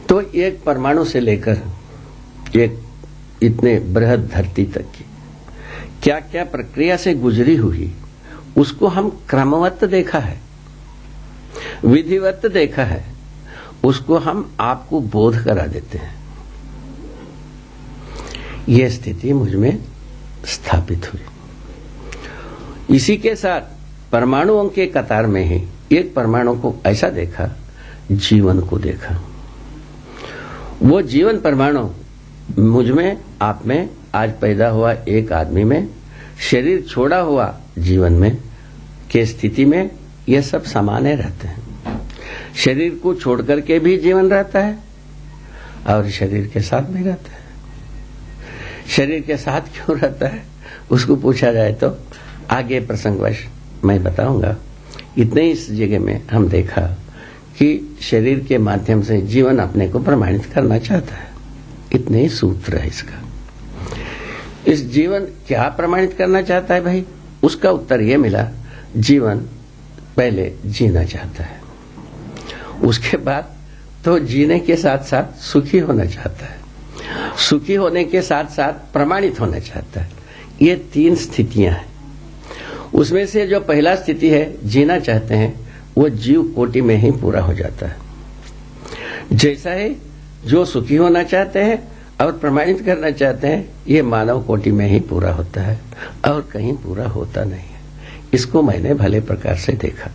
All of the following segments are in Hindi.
तो एक परमाणु से लेकर एक इतने बृहद धरती तक की क्या क्या प्रक्रिया से गुजरी हुई, उसको हम क्रमवत देखा है, विधिवत देखा है, उसको हम आपको बोध करा देते हैं। यह स्थिति मुझ में स्थापित हुई। इसी के साथ परमाणुओं के कतार में ही एक परमाणु को ऐसा देखा, जीवन को देखा। वो जीवन परमाणु मुझ में, आप में, आज पैदा हुआ एक आदमी में, शरीर छोड़ा हुआ जीवन में के स्थिति में ये सब सामान्य रहते हैं। शरीर को छोड़ करके भी जीवन रहता है और शरीर के साथ भी रहता है। शरीर के साथ क्यों रहता है उसको पूछा जाए तो आगे प्रसंगवश मैं बताऊंगा। इतने इस जगह में हम देखा कि शरीर के माध्यम से जीवन अपने को प्रमाणित करना चाहता है। इतने ही सूत्र है इसका। इस जीवन क्या प्रमाणित करना चाहता है भाई? उसका उत्तर यह मिला, जीवन पहले जीना चाहता है, उसके बाद तो जीने के साथ साथ सुखी होना चाहता है, सुखी होने के साथ साथ प्रमाणित होना चाहता है। ये तीन स्थितियां हैं। उसमें से जो पहला स्थिति है, जीना चाहते हैं, वो जीव कोटि में ही पूरा हो जाता है। जैसा है जो सुखी होना चाहते हैं और प्रमाणित करना चाहते हैं, ये मानव कोटि में ही पूरा होता है और कहीं पूरा होता नहीं है। इसको मैंने भले प्रकार से देखा।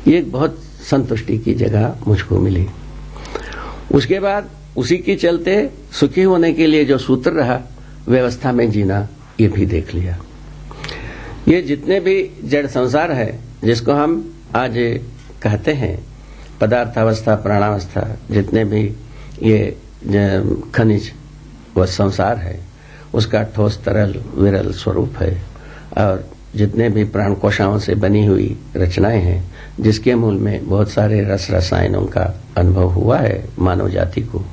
ये एक बहुत संतुष्टि की जगह मुझको मिली। उसके बाद उसी के चलते सुखी होने के लिए जो सूत्र रहा, व्यवस्था में जीना, ये भी देख लिया। ये जितने भी जड़ संसार है, जिसको हम आज कहते हैं पदार्थावस्था, प्राणावस्था, जितने भी ये खनिज व संसार है, उसका ठोस, तरल, विरल स्वरूप है। और जितने भी प्राण कोशाओं से बनी हुई रचनाएं हैं, जिसके मूल में बहुत सारे रस रसायनों का अनुभव हुआ है मानव जाति को,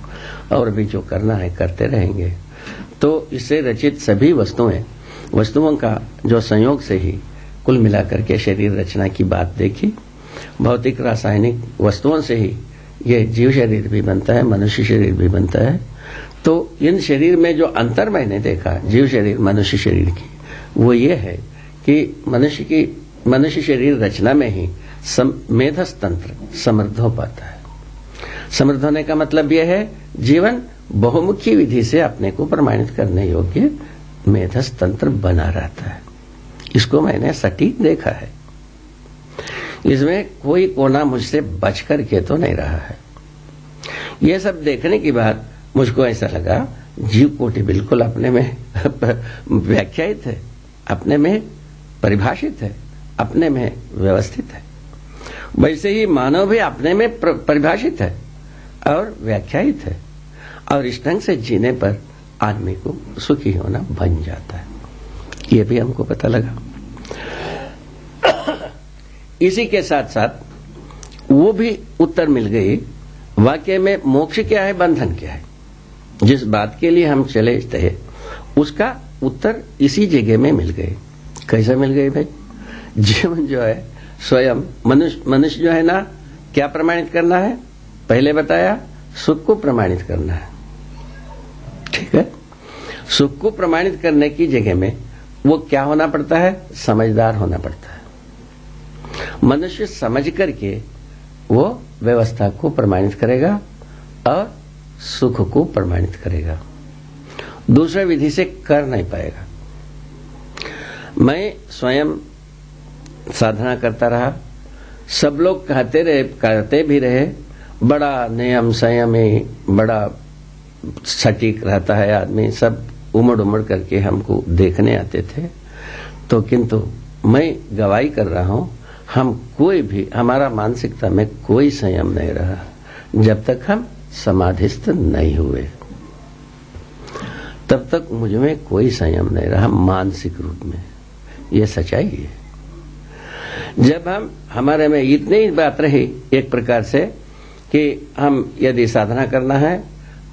और भी जो करना है करते रहेंगे। तो इससे रचित सभी वस्तुओं का जो संयोग से ही कुल मिलाकर के शरीर रचना की बात देखी। भौतिक रासायनिक वस्तुओं से ही ये जीव शरीर भी बनता है, मनुष्य शरीर भी बनता है। तो इन शरीर में जो अंतर मैंने देखा, जीव शरीर मनुष्य शरीर की, वो ये है कि मनुष्य शरीर रचना में ही मेधस तंत्र समृद्ध हो पाता है। समृद्ध होने का मतलब यह है, जीवन बहुमुखी विधि से अपने को प्रमाणित करने योग्य मेधस तंत्र बना रहता है। इसको मैंने सटीक देखा है। इसमें कोई कोना मुझसे बच करके तो नहीं रहा है। यह सब देखने के बाद मुझको ऐसा लगा, जीव कोटि बिल्कुल अपने में व्याख्यायित है, अपने में परिभाषित है, अपने में व्यवस्थित है। वैसे ही मानव भी अपने में परिभाषित है और व्याख्यायित है, और इस ढंग से जीने पर आदमी को सुखी होना बन जाता है। ये भी हमको पता लगा। इसी के साथ साथ वो भी उत्तर मिल गई, वाक्य में मोक्ष क्या है, बंधन क्या है। जिस बात के लिए हम चले थे, उसका उत्तर इसी जगह में मिल गए। कैसे मिल गए भाई? जीवन जो है स्वयं मनुष्य जो है ना, क्या प्रमाणित करना है? पहले बताया, सुख को प्रमाणित करना है। ठीक है, सुख को प्रमाणित करने की जगह में वो क्या होना पड़ता है? समझदार होना पड़ता है। मनुष्य समझ करके वो व्यवस्था को प्रमाणित करेगा और सुख को प्रमाणित करेगा। दूसरे विधि से कर नहीं पाएगा। मैं स्वयं साधना करता रहा, सब लोग कहते भी रहे, बड़ा नियम संयमी, बड़ा सटीक रहता है आदमी, सब उमड़ करके हमको देखने आते थे। तो किंतु मैं गवाही कर रहा हूं, हम कोई भी, हमारा मानसिकता में कोई संयम नहीं रहा जब तक हम समाधिस्थ नहीं हुए। तब तक मुझ में कोई संयम नहीं रहा मानसिक रूप में। यह सच्चाई है। जब हमारे में इतनी ही बात रही एक प्रकार से कि हम यदि साधना करना है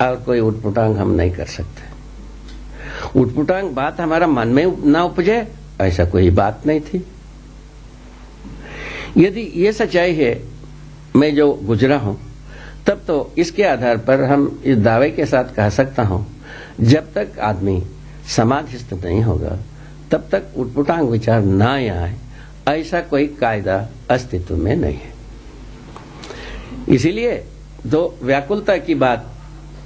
और कोई उठपुटांग हम नहीं कर सकते, उठपुटांग बात हमारा मन में ना उपजे, ऐसा कोई बात नहीं थी। यदि ये सच्चाई है, मैं जो गुजरा हूं, तब तो इसके आधार पर हम इस दावे के साथ कह सकता हूं, जब तक आदमी समाधिस्थ नहीं होगा तब तक उटपुटांग विचार ना आए, ऐसा कोई कायदा अस्तित्व में नहीं है। इसीलिए तो व्याकुलता की बात,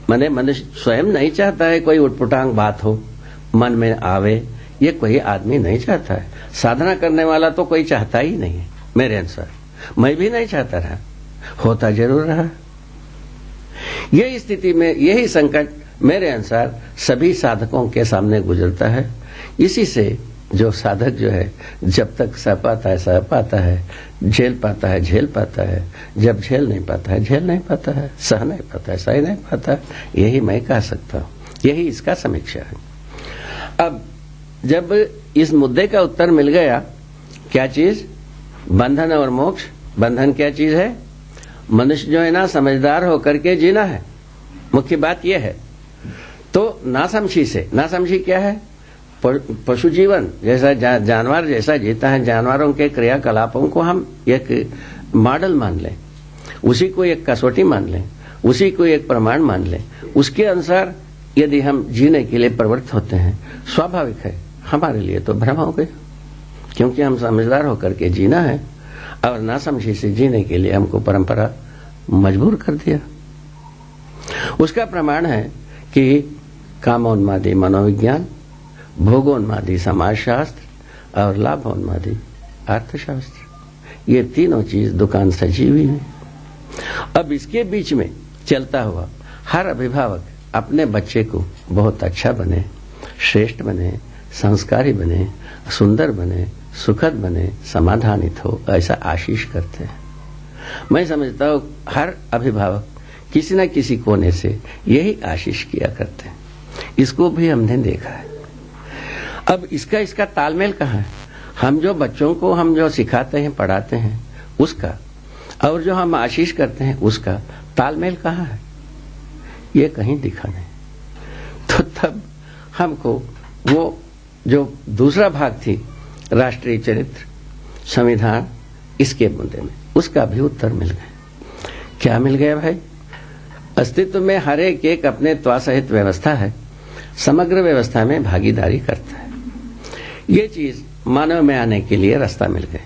माने मनुष्य स्वयं नहीं चाहता है कोई उटपुटांग बात हो, मन में आवे, ये कोई आदमी नहीं चाहता है। साधना करने वाला तो कोई चाहता ही नहीं है मेरे अनुसार, मैं भी नहीं चाहता रहा, होता जरूर रहा। यही स्थिति में यही संकट मेरे अनुसार सभी साधकों के सामने गुजरता है। इसी से जो साधक जो है जब तक सह पाता है सह पाता है, झेल पाता है झेल पाता है, जब झेल नहीं पाता है झेल नहीं पाता है, सह नहीं पाता है सह नहीं पाता है, यही मैं कह सकता हूं, यही इसका समीक्षा है। अब जब इस मुद्दे का उत्तर मिल गया, क्या चीज बंधन और मोक्ष, बंधन क्या चीज है, मनुष्य जो है ना समझदार होकर के जीना है, मुख्य बात यह है। तो नासमझी से, नासमझी क्या है, पशु जीवन जैसा जानवर जैसा जीता है, जानवरों के क्रियाकलापों को हम एक मॉडल मान लें, उसी को एक कसौटी मान लें, उसी को एक प्रमाण मान लें, उसके अनुसार यदि हम जीने के लिए प्रवृत्त होते हैं, स्वाभाविक है हमारे लिए तो भ्रम हो गया, क्योंकि हम समझदार होकर के जीना है और नासमझी से जीने के लिए हमको परंपरा मजबूर कर दिया। उसका प्रमाण है कि कामोन्मादी मनोविज्ञान, भोगोन्मादी समाजशास्त्र और लाभोन्मादी अर्थशास्त्र, ये तीनों चीज दुकान सजी हुई है। अब इसके बीच में चलता हुआ हर अभिभावक अपने बच्चे को बहुत अच्छा बने, श्रेष्ठ बने, संस्कारी बने, सुंदर बने, सुखद बने, समाधानित हो, ऐसा आशीष करते हैं। मैं समझता हूं हर अभिभावक किसी न किसी कोने से यही आशीष किया करते हैं। इसको भी हमने देखा है। अब इसका तालमेल कहाँ है? हम जो बच्चों को हम जो सिखाते हैं पढ़ाते हैं उसका और जो हम आशीष करते हैं उसका तालमेल कहाँ है? ये कहीं दिखा नहीं। तो तब हमको वो जो दूसरा भाग थी राष्ट्रीय चरित्र, संविधान, इसके मुद्दे में उसका भी उत्तर मिल गया। क्या मिल गया भाई? अस्तित्व में हर एक अपने त्वासहित व्यवस्था है, समग्र व्यवस्था में भागीदारी करता है। ये चीज मानव में आने के लिए रास्ता मिल गए,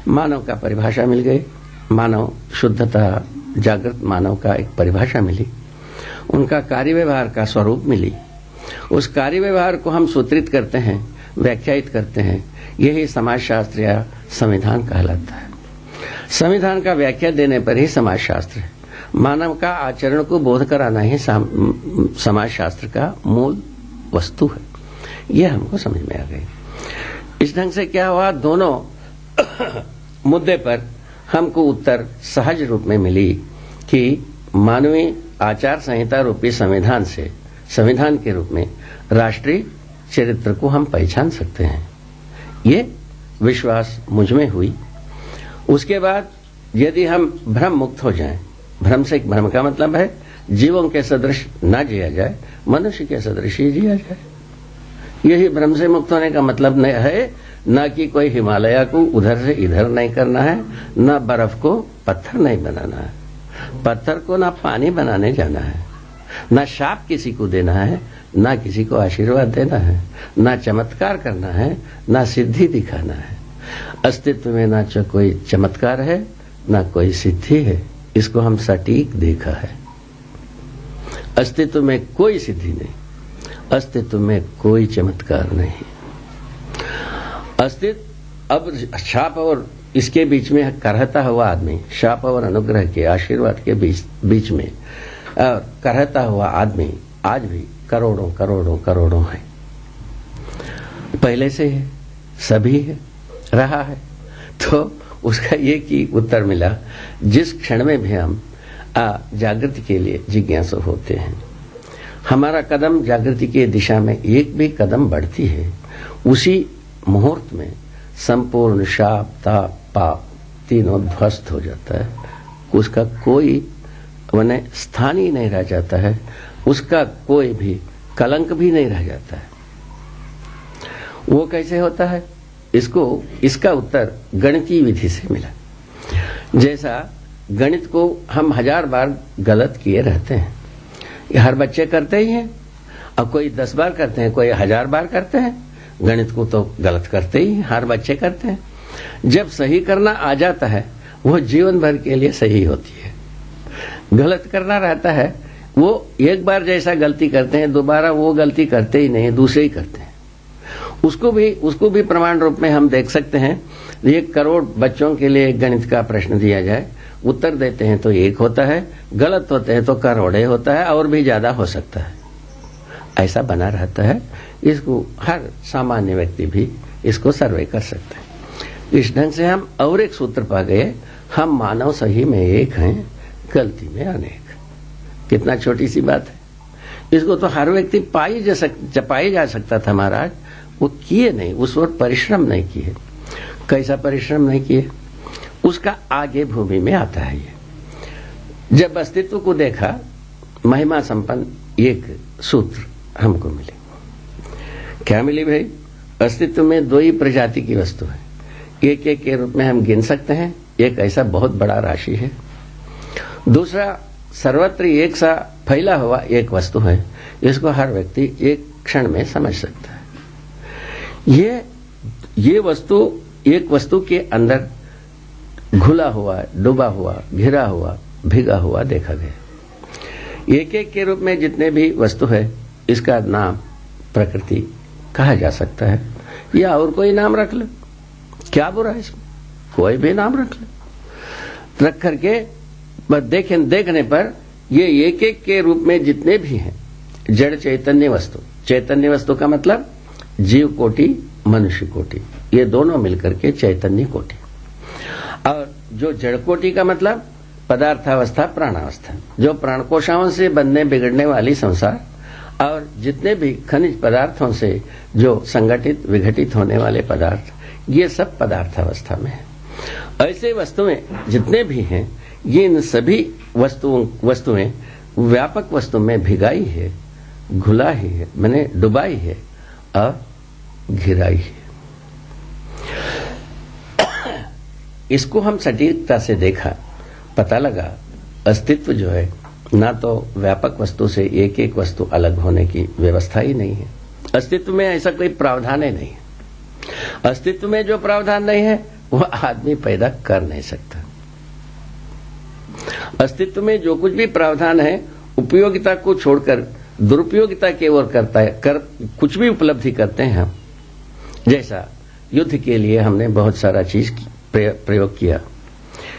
मानव का परिभाषा मिल गई, मानव शुद्धता जागृत मानव का एक परिभाषा मिली, उनका कार्य व्यवहार का स्वरूप मिली। उस कार्य व्यवहार को हम सूत्रित करते हैं, व्याख्यायित करते हैं, यही समाजशास्त्र या संविधान कहलाता है। संविधान का व्याख्या देने पर ही समाजशास्त्र है। मानव का आचरण को बोध कराना ही समाजशास्त्र का मूल वस्तु है। यह हमको समझ में आ गई। इस ढंग से क्या हुआ, दोनों मुद्दे पर हमको उत्तर सहज रूप में मिली कि मानवीय आचार संहिता रूपी संविधान से, संविधान के रूप में राष्ट्रीय चरित्र को हम पहचान सकते हैं। ये विश्वास मुझ में हुई। उसके बाद यदि हम भ्रम मुक्त हो जाएं, भ्रम से, भ्रम का मतलब है जीवों के सदृश ना जिया जाए, मनुष्य के सदृश ही जिया जाए। यही भ्रम से मुक्त होने का मतलब है, ना कि कोई हिमालय को उधर से इधर नहीं करना है, ना बर्फ को पत्थर नहीं बनाना है, पत्थर को ना पानी बनाने जाना है, ना शाप किसी को देना है, ना किसी को आशीर्वाद देना है, ना चमत्कार करना है, ना सिद्धि दिखाना है। अस्तित्व में ना कोई चमत्कार है, ना कोई सिद्धि है, इसको हम सटीक देखा है। अस्तित्व में कोई सिद्धि नहीं, अस्तित्व में कोई चमत्कार नहीं। अस्तित्व अब शाप और इसके बीच में करहता हुआ आदमी, शाप और अनुग्रह के आशीर्वाद के बीच में करहता हुआ आदमी आज भी करोड़ों करोड़ों करोड़ों है, पहले से है, सभी है, रहा है। तो उसका एक ही उत्तर मिला, जिस क्षण में भी हम जागृति के लिए जिज्ञासु होते हैं, हमारा कदम जागृति की दिशा में एक भी कदम बढ़ती है, उसी मुहूर्त में संपूर्ण शाप ताप पाप तीनों ध्वस्त हो जाता है। उसका कोई माने स्थान ही नहीं रह जाता है, उसका कोई भी कलंक भी नहीं रह जाता है। वो कैसे होता है? इसका उत्तर गणितीय विधि से मिला। जैसा गणित को हम 1000 बार गलत किए रहते हैं। ये हर बच्चे करते ही हैं। अब कोई 10 बार करते हैं, कोई 1000 बार करते हैं। गणित को तो गलत करते ही हर बच्चे करते हैं। जब सही करना आ जाता है वो जीवन भर के लिए सही होती है। गलत करना रहता है वो एक बार जैसा गलती करते हैं, दोबारा वो गलती करते ही नहीं, दूसरे ही करते हैं। उसको भी प्रमाण रूप में हम देख सकते हैं। 1 करोड़ बच्चों के लिए गणित का प्रश्न दिया जाए, उत्तर देते हैं तो 1 होता है, गलत होते हैं तो करोड़े होता है और भी ज्यादा हो सकता है। ऐसा बना रहता है। इसको हर सामान्य व्यक्ति भी इसको सर्वे कर सकते हैं। इस ढंग से हम और एक सूत्र पा गए, हम मानव सही में एक हैं, गलती में अनेक। कितना छोटी सी बात है। इसको तो हर व्यक्ति पाई जा सकता था महाराज, वो किए नहीं, उस वक्त परिश्रम नहीं किए। कैसा परिश्रम नहीं किए, उसका आगे भूमि में आता है। ये जब अस्तित्व को देखा, महिमा संपन्न एक सूत्र हमको मिले। क्या मिली भाई? अस्तित्व में 2 ही प्रजाति की वस्तु है। एक एक के रूप में हम गिन सकते हैं। एक ऐसा बहुत बड़ा राशि है। दूसरा सर्वत्र एक सा फैला हुआ एक वस्तु है। इसको हर व्यक्ति एक क्षण में समझ सकता है। ये वस्तु एक वस्तु के अंदर घुला हुआ, डूबा हुआ, घिरा हुआ, भिगा हुआ देखा गया। एक एक के रूप में जितने भी वस्तु है, इसका नाम प्रकृति कहा जा सकता है, या और कोई नाम रख लो, क्या बुरा है इसमें? कोई भी नाम रख लो। रख करके बस देखने पर ये एक एक के रूप में जितने भी हैं जड़ चैतन्य वस्तु का मतलब जीव कोटि, मनुष्य कोटि, ये दोनों मिलकर के चैतन्य कोटि। और जो जड़ कोटि का मतलब पदार्थावस्था, प्राणावस्था, जो प्राणकोशाओं से बनने बिगड़ने वाली संसार और जितने भी खनिज पदार्थों से जो संगठित विघटित होने वाले पदार्थ, ये सब पदार्थावस्था में है। ऐसे वस्तुएं जितने भी हैं, ये इन सभी वस्तुएं व्यापक वस्तु में भिगाई है, घुलाई है, मैंने डुबाई है और घिराई है। इसको हम सटीकता से देखा, पता लगा अस्तित्व जो है ना तो व्यापक वस्तु से एक एक वस्तु अलग होने की व्यवस्था ही नहीं है। अस्तित्व में ऐसा कोई प्रावधान ही नहीं है। अस्तित्व में जो प्रावधान नहीं है वह आदमी पैदा कर नहीं सकता। अस्तित्व में जो कुछ भी प्रावधान है, उपयोगिता को छोड़कर दुरुपयोगिता की ओर करता है, कुछ भी उपलब्धि करते हैं हम। जैसा युद्ध के लिए हमने बहुत सारा चीज प्रयोग किया,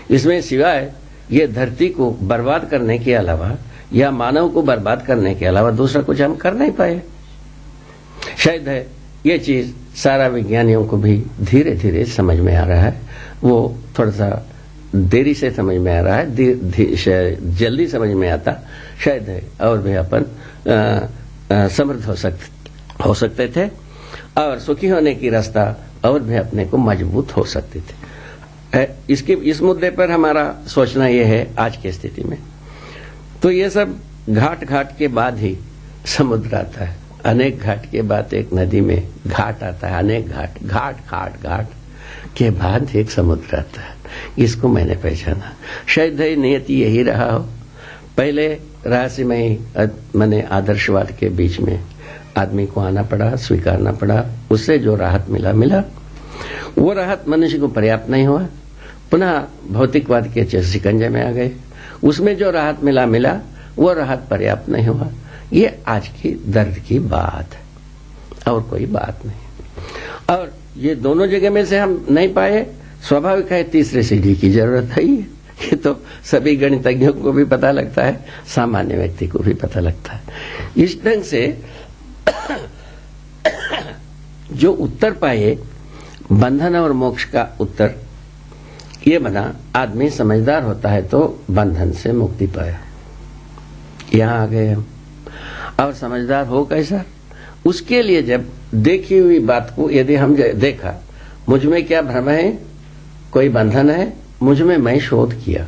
इसमें सिवाय ये धरती को बर्बाद करने के अलावा या मानव को बर्बाद करने के अलावा दूसरा कुछ हम कर नहीं पाए। शायद है ये चीज सारा विज्ञानियों को भी धीरे धीरे समझ में आ रहा है। वो थोड़ा सा देरी से समझ में आ रहा है, जल्दी समझ में आता शायद है, और भी अपन समृद्ध हो सकते थे और सुखी होने की रास्ता और भी अपने को मजबूत हो सकते थे। इस मुद्दे पर हमारा सोचना यह है आज की स्थिति में। तो ये सब घाट के बाद ही समुद्र आता है। अनेक घाट के बाद एक नदी में घाट आता है। अनेक घाट के बाद एक समुद्र आता है। इसको मैंने पहचाना। शायद है नियति यही रहा हो। पहले रहस्यमय मैंने आदर्शवाद के बीच में आदमी को आना पड़ा, स्वीकारना पड़ा। उससे जो राहत मिला, वो राहत मनुष्य को पर्याप्त नहीं हुआ। पुनः भौतिकवाद के शिकंजे में आ गए। उसमें जो राहत मिला, वो राहत पर्याप्त नहीं हुआ। ये आज की दर्द की बात है और कोई बात नहीं। और ये दोनों जगह में से हम नहीं पाए, स्वाभाविक है तीसरे सीढ़ी की जरूरत है। ये तो सभी गणितज्ञों को भी पता लगता है, सामान्य व्यक्ति को भी पता लगता है। इस ढंग से जो उत्तर पाए, बंधन और मोक्ष का उत्तर ये बना, आदमी समझदार होता है तो बंधन से मुक्ति पाया। यहां आ गए हम। और समझदार हो कैसा? उसके लिए जब देखी हुई बात को यदि हम देखा, मुझ में क्या भ्रम है, कोई बंधन है, मुझ में मैं शोध किया,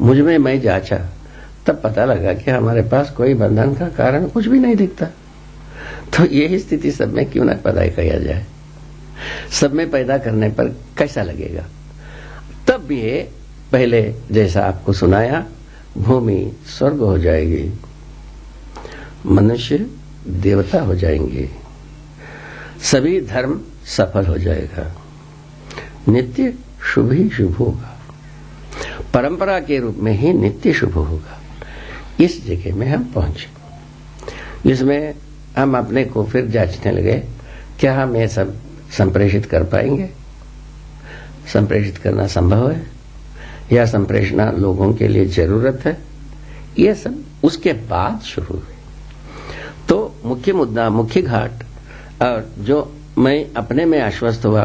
मुझ में मैं जांचा, तब पता लगा कि हमारे पास कोई बंधन का कारण कुछ भी नहीं दिखता। तो यही स्थिति सब में क्यों न पैदा किया जाए? सब में पैदा करने पर कैसा लगेगा? तब ये पहले जैसा आपको सुनाया, भूमि स्वर्ग हो जाएगी, मनुष्य देवता हो जाएंगे, सभी धर्म सफल हो जाएगा, नित्य शुभ ही शुभ होगा, परंपरा के रूप में ही नित्य शुभ होगा। इस जगह में हम पहुंचे। इसमें हम अपने को फिर जांचने लगे, क्या हम ये सब संप्रेषित कर पाएंगे? संप्रेषित करना संभव है या संप्रेषणा लोगों के लिए जरूरत है? ये सब उसके बाद शुरू हुए। तो मुख्य मुद्दा, मुख्य घाट, और जो मैं अपने में आश्वस्त हुआ,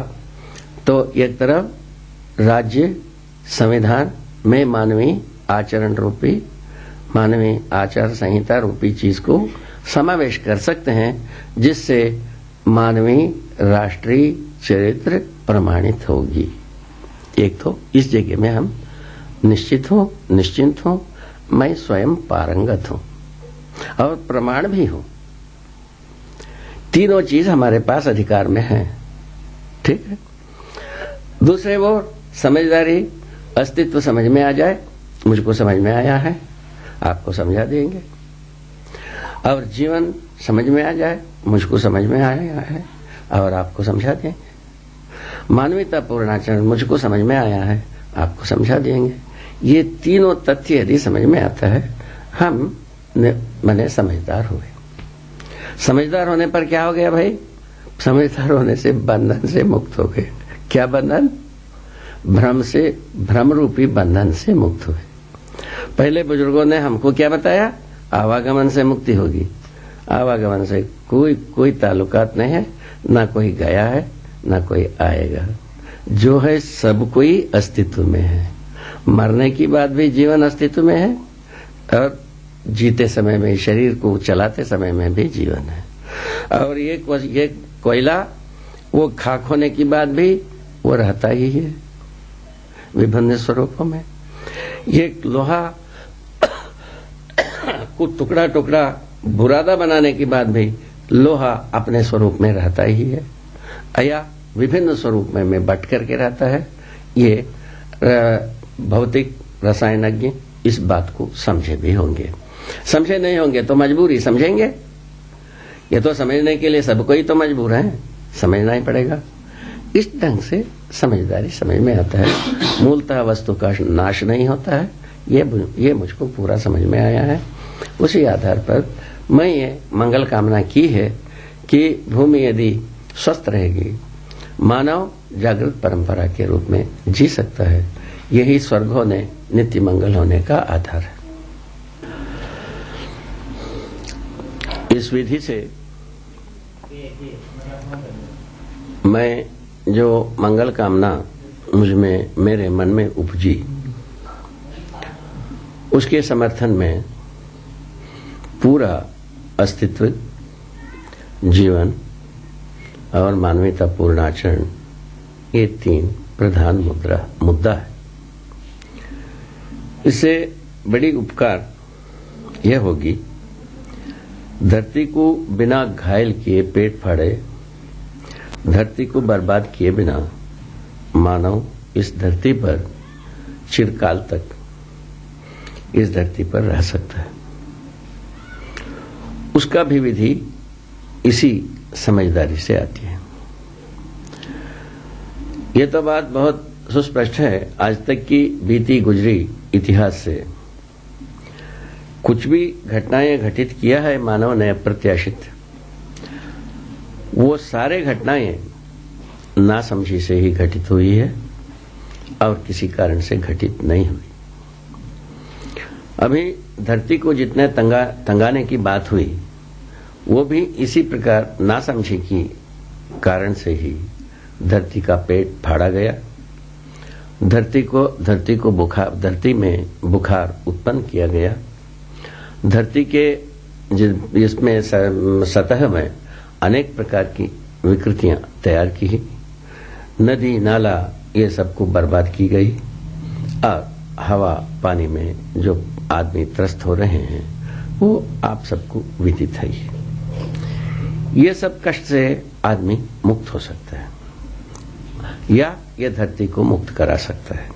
तो एक तरफ राज्य संविधान में मानवीय आचरण रूपी, मानवीय आचार संहिता रूपी चीज को समावेश कर सकते हैं, जिससे मानवीय राष्ट्रीय चरित्र प्रमाणित होगी। एक तो इस जगह में हम निश्चित हो, निश्चिंत हो, मैं स्वयं पारंगत हूं और प्रमाण भी हूं। तीनों चीज हमारे पास अधिकार में है। ठीक है। दूसरे वो समझदारी, अस्तित्व समझ में आ जाए, मुझको समझ में आया है, आपको समझा देंगे। और जीवन समझ में आ जाए, मुझको समझ में आया है और आपको समझा देंगे। मानवीयता पूर्णाचरण मुझको समझ में आया है, आपको समझा देंगे। ये तीनों तथ्य यदि समझ में आता है, हम मने समझदार हुए। समझदार होने पर क्या हो गया भाई? समझदार होने से बंधन से मुक्त हो गए। क्या बंधन? भ्रम से, भ्रम रूपी बंधन से मुक्त हुए। पहले बुजुर्गों ने हमको क्या बताया? आवागमन से मुक्ति होगी। आवागमन से कोई ताल्लुकात नहीं है, ना कोई गया है ना कोई आएगा। जो है सब कोई अस्तित्व में है। मरने की बाद भी जीवन अस्तित्व में है और जीते समय में, शरीर को चलाते समय में भी जीवन है। और ये कोयला वो खाक होने की बाद भी वो रहता ही है विभिन्न स्वरूपों में। ये लोहा को टुकड़ा टुकड़ा बुरादा बनाने के बाद भी लोहा अपने स्वरूप में रहता ही है, या विभिन्न स्वरूप में बट करके रहता है। ये भौतिक रसायनज्ञ इस बात को समझे भी होंगे। समझे नहीं होंगे तो मजबूरी समझेंगे। ये तो समझने के लिए सबको ही तो मजबूर है, समझना ही पड़ेगा। इस ढंग से समझदारी समझ में आता है। मूलतः वस्तु का नाश नहीं होता है, ये मुझको पूरा समझ में आया है। उसी आधार पर मैं ये मंगल कामना की है कि भूमि यदि स्वस्थ रहेगी, मानव जागृत परंपरा के रूप में जी सकता है। यही स्वर्ग होने, नित्य मंगल होने का आधार है। इस विधि से मैं जो मंगल कामना मुझ में, मेरे मन में उपजी, उसके समर्थन में पूरा अस्तित्व, जीवन और मानवीयता पूर्ण आचरण, ये तीन प्रधान मुद्दा है। इससे बड़ी उपकार यह होगी, धरती को बिना घायल किए पेट फाड़े, धरती को बर्बाद किए बिना मानव इस धरती पर चिरकाल तक इस धरती पर रह सकता है। उसका भी विधि इसी समझदारी से आती है। ये तो बात बहुत सुस्पष्ट है। आज तक की बीती गुजरी इतिहास से कुछ भी घटनाएं घटित किया है मानव ने अप्रत्याशित, वो सारे घटनाएं नासमझी से ही घटित हुई है और किसी कारण से घटित नहीं हुई। अभी धरती को जितने तंगाने की बात हुई, वो भी इसी प्रकार नासमझी की कारण से ही धरती का पेट फाड़ा गया। धरती में बुखार उत्पन्न किया गया। धरती के जिसमें सतह में अनेक प्रकार की विकृतियां तैयार की, नदी नाला ये सबको बर्बाद की गई, और हवा पानी में जो आदमी त्रस्त हो रहे हैं वो आप सबको विदित है। ये सब कष्ट से आदमी मुक्त हो सकता है या ये धरती को मुक्त करा सकता है।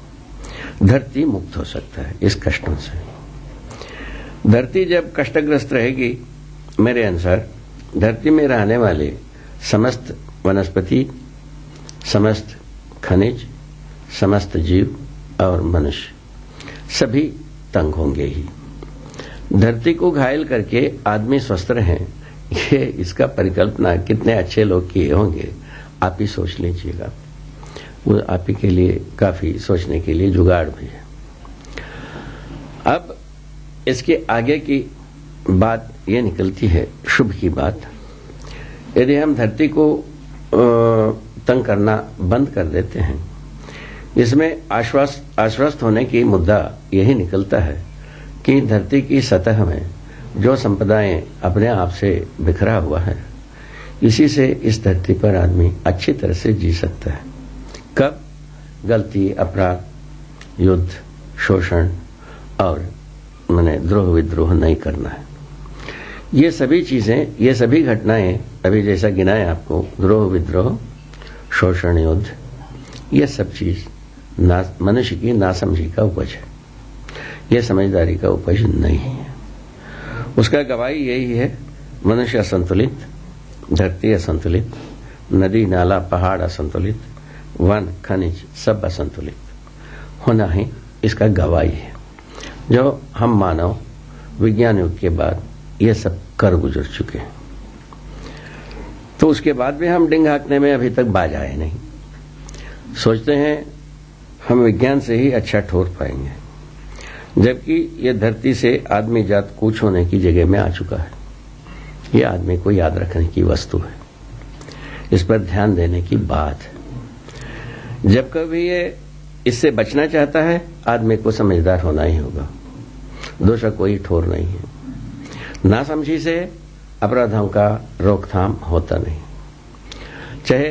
धरती मुक्त हो सकता है इस कष्टों से। धरती जब कष्टग्रस्त रहेगी, मेरे अनुसार धरती में रहने वाले समस्त वनस्पति, समस्त खनिज, समस्त जीव और मनुष्य सभी तंग होंगे ही। धरती को घायल करके आदमी स्वस्थ रहें, ये इसका परिकल्पना कितने अच्छे लोग किए होंगे, आप ही सोच लीजिएगा। वो आप ही के लिए काफी सोचने के लिए जुगाड़ भी है। अब इसके आगे की बात ये निकलती है शुभ की बात। यदि हम धरती को तंग करना बंद कर देते हैं, इसमें आश्वस्त होने की मुद्दा यही निकलता है कि धरती की सतह में जो संपदाएं अपने आप से बिखरा हुआ है, इसी से इस धरती पर आदमी अच्छी तरह से जी सकता है। कब? गलती, अपराध, युद्ध, शोषण और द्रोह विद्रोह नहीं करना है। ये सभी चीजें, ये सभी घटनाएं अभी जैसा गिनाए आपको, द्रोह विद्रोह, शोषण, युद्ध, ये सब चीज मनुष्य की नासमझी का उपज है, यह समझदारी का उपज नहीं है। उसका गवाही यही है, मनुष्य असंतुलित, धरती असंतुलित, नदी नाला पहाड़ असंतुलित, वन खनिज सब असंतुलित होना ही इसका गवाही है, जो हम मानव विज्ञान युग के बाद ये सब कर गुजर चुके हैं। तो उसके बाद भी हम डिंग हाँकने में अभी तक बाज आए नहीं। सोचते हैं हम विज्ञान से ही अच्छा ठोर पाएंगे, जबकि ये धरती से आदमी जात कूच होने की जगह में आ चुका है। ये आदमी को याद रखने की वस्तु है, इस पर ध्यान देने की बात है। जब कभी ये इससे बचना चाहता है, आदमी को समझदार होना ही होगा, दूसरा कोई ठोर नहीं है। नासमझी से अपराधों का रोकथाम होता नहीं। चाहे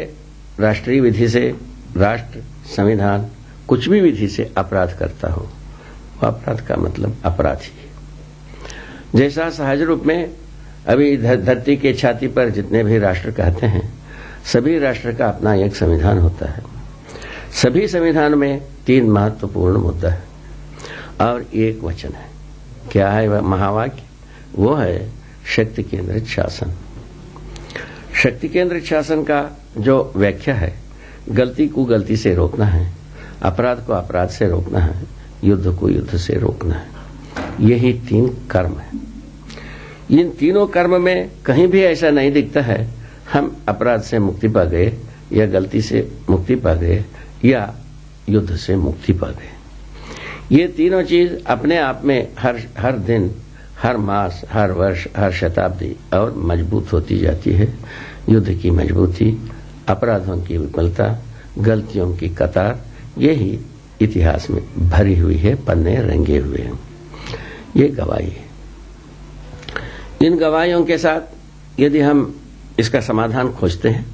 राष्ट्रीय विधि से, राष्ट्र, संविधान कुछ भी विधि से अपराध करता हो, वह अपराध का मतलब अपराधी है। जैसा सहज रूप में अभी धरती के छाती पर जितने भी राष्ट्र कहते हैं, सभी राष्ट्र का अपना एक संविधान होता है। सभी संविधान में 3 महत्वपूर्ण मुद्दा है और एक वचन है। क्या है वह महावाक्य? वो है शक्ति केंद्रित शासन। शक्ति केंद्रित शासन का जो व्याख्या है, गलती को गलती से रोकना है, अपराध को अपराध से रोकना है, युद्ध को युद्ध से रोकना है। यही 3 कर्म है। इन तीनों कर्म में कहीं भी ऐसा नहीं दिखता है हम अपराध से मुक्ति पा गए या गलती से मुक्ति पा गए या युद्ध से मुक्ति पा गए। ये तीनों चीज अपने आप में हर दिन, हर मास, हर वर्ष, हर शताब्दी और मजबूत होती जाती है। युद्ध की मजबूती, अपराधों की विफलता, गलतियों की कतार, यही इतिहास में भरी हुई है, पन्ने रंगे हुए हैं। ये गवाही है। इन गवाहियों के साथ यदि हम इसका समाधान खोजते हैं,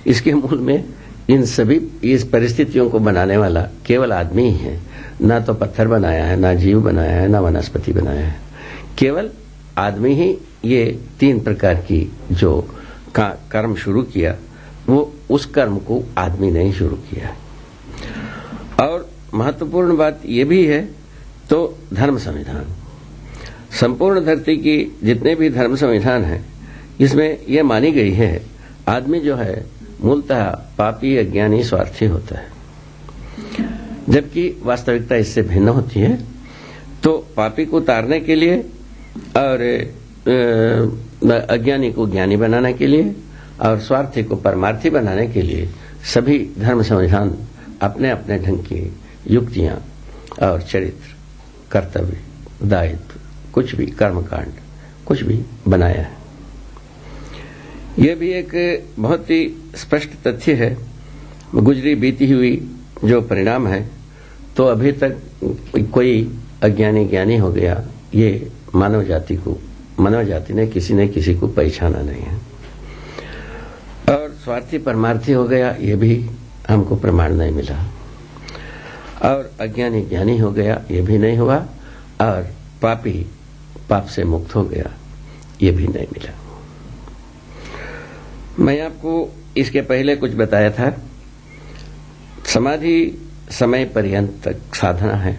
इसके मूल में इन सभी इस परिस्थितियों को बनाने वाला केवल आदमी ही है। ना तो पत्थर बनाया है, ना जीव बनाया है, ना वनस्पति बनाया है। केवल आदमी ही ये 3 प्रकार की जो कर्म शुरू किया, वो उस कर्म को आदमी ने ही शुरू किया। और महत्वपूर्ण बात यह भी है, तो धर्म संविधान, संपूर्ण धरती की जितने भी धर्म संविधान हैं, इसमें यह मानी गई है आदमी जो है मूलतः पापी, अज्ञानी, स्वार्थी होता है, जबकि वास्तविकता इससे भिन्न होती है। तो पापी को तारने के लिए और अज्ञानी को ज्ञानी बनाने के लिए और स्वार्थी को परमार्थी बनाने के लिए सभी धर्म संविधान अपने अपने ढंग की युक्तियां और चरित्र, कर्तव्य, दायित्व, कुछ भी कर्मकांड, कुछ भी बनाया है। यह भी एक बहुत ही स्पष्ट तथ्य है, गुजरी बीती हुई जो परिणाम है। तो अभी तक कोई अज्ञानी ज्ञानी हो गया, ये मानव जाति ने किसी को पहचाना नहीं है। और स्वार्थी परमार्थी हो गया, ये भी हमको प्रमाण नहीं मिला। और अज्ञानी ज्ञानी हो गया, ये भी नहीं हुआ। और पापी पाप से मुक्त हो गया, ये भी नहीं मिला। मैं आपको इसके पहले कुछ बताया था। समाधि समय पर्यंत तक साधना है।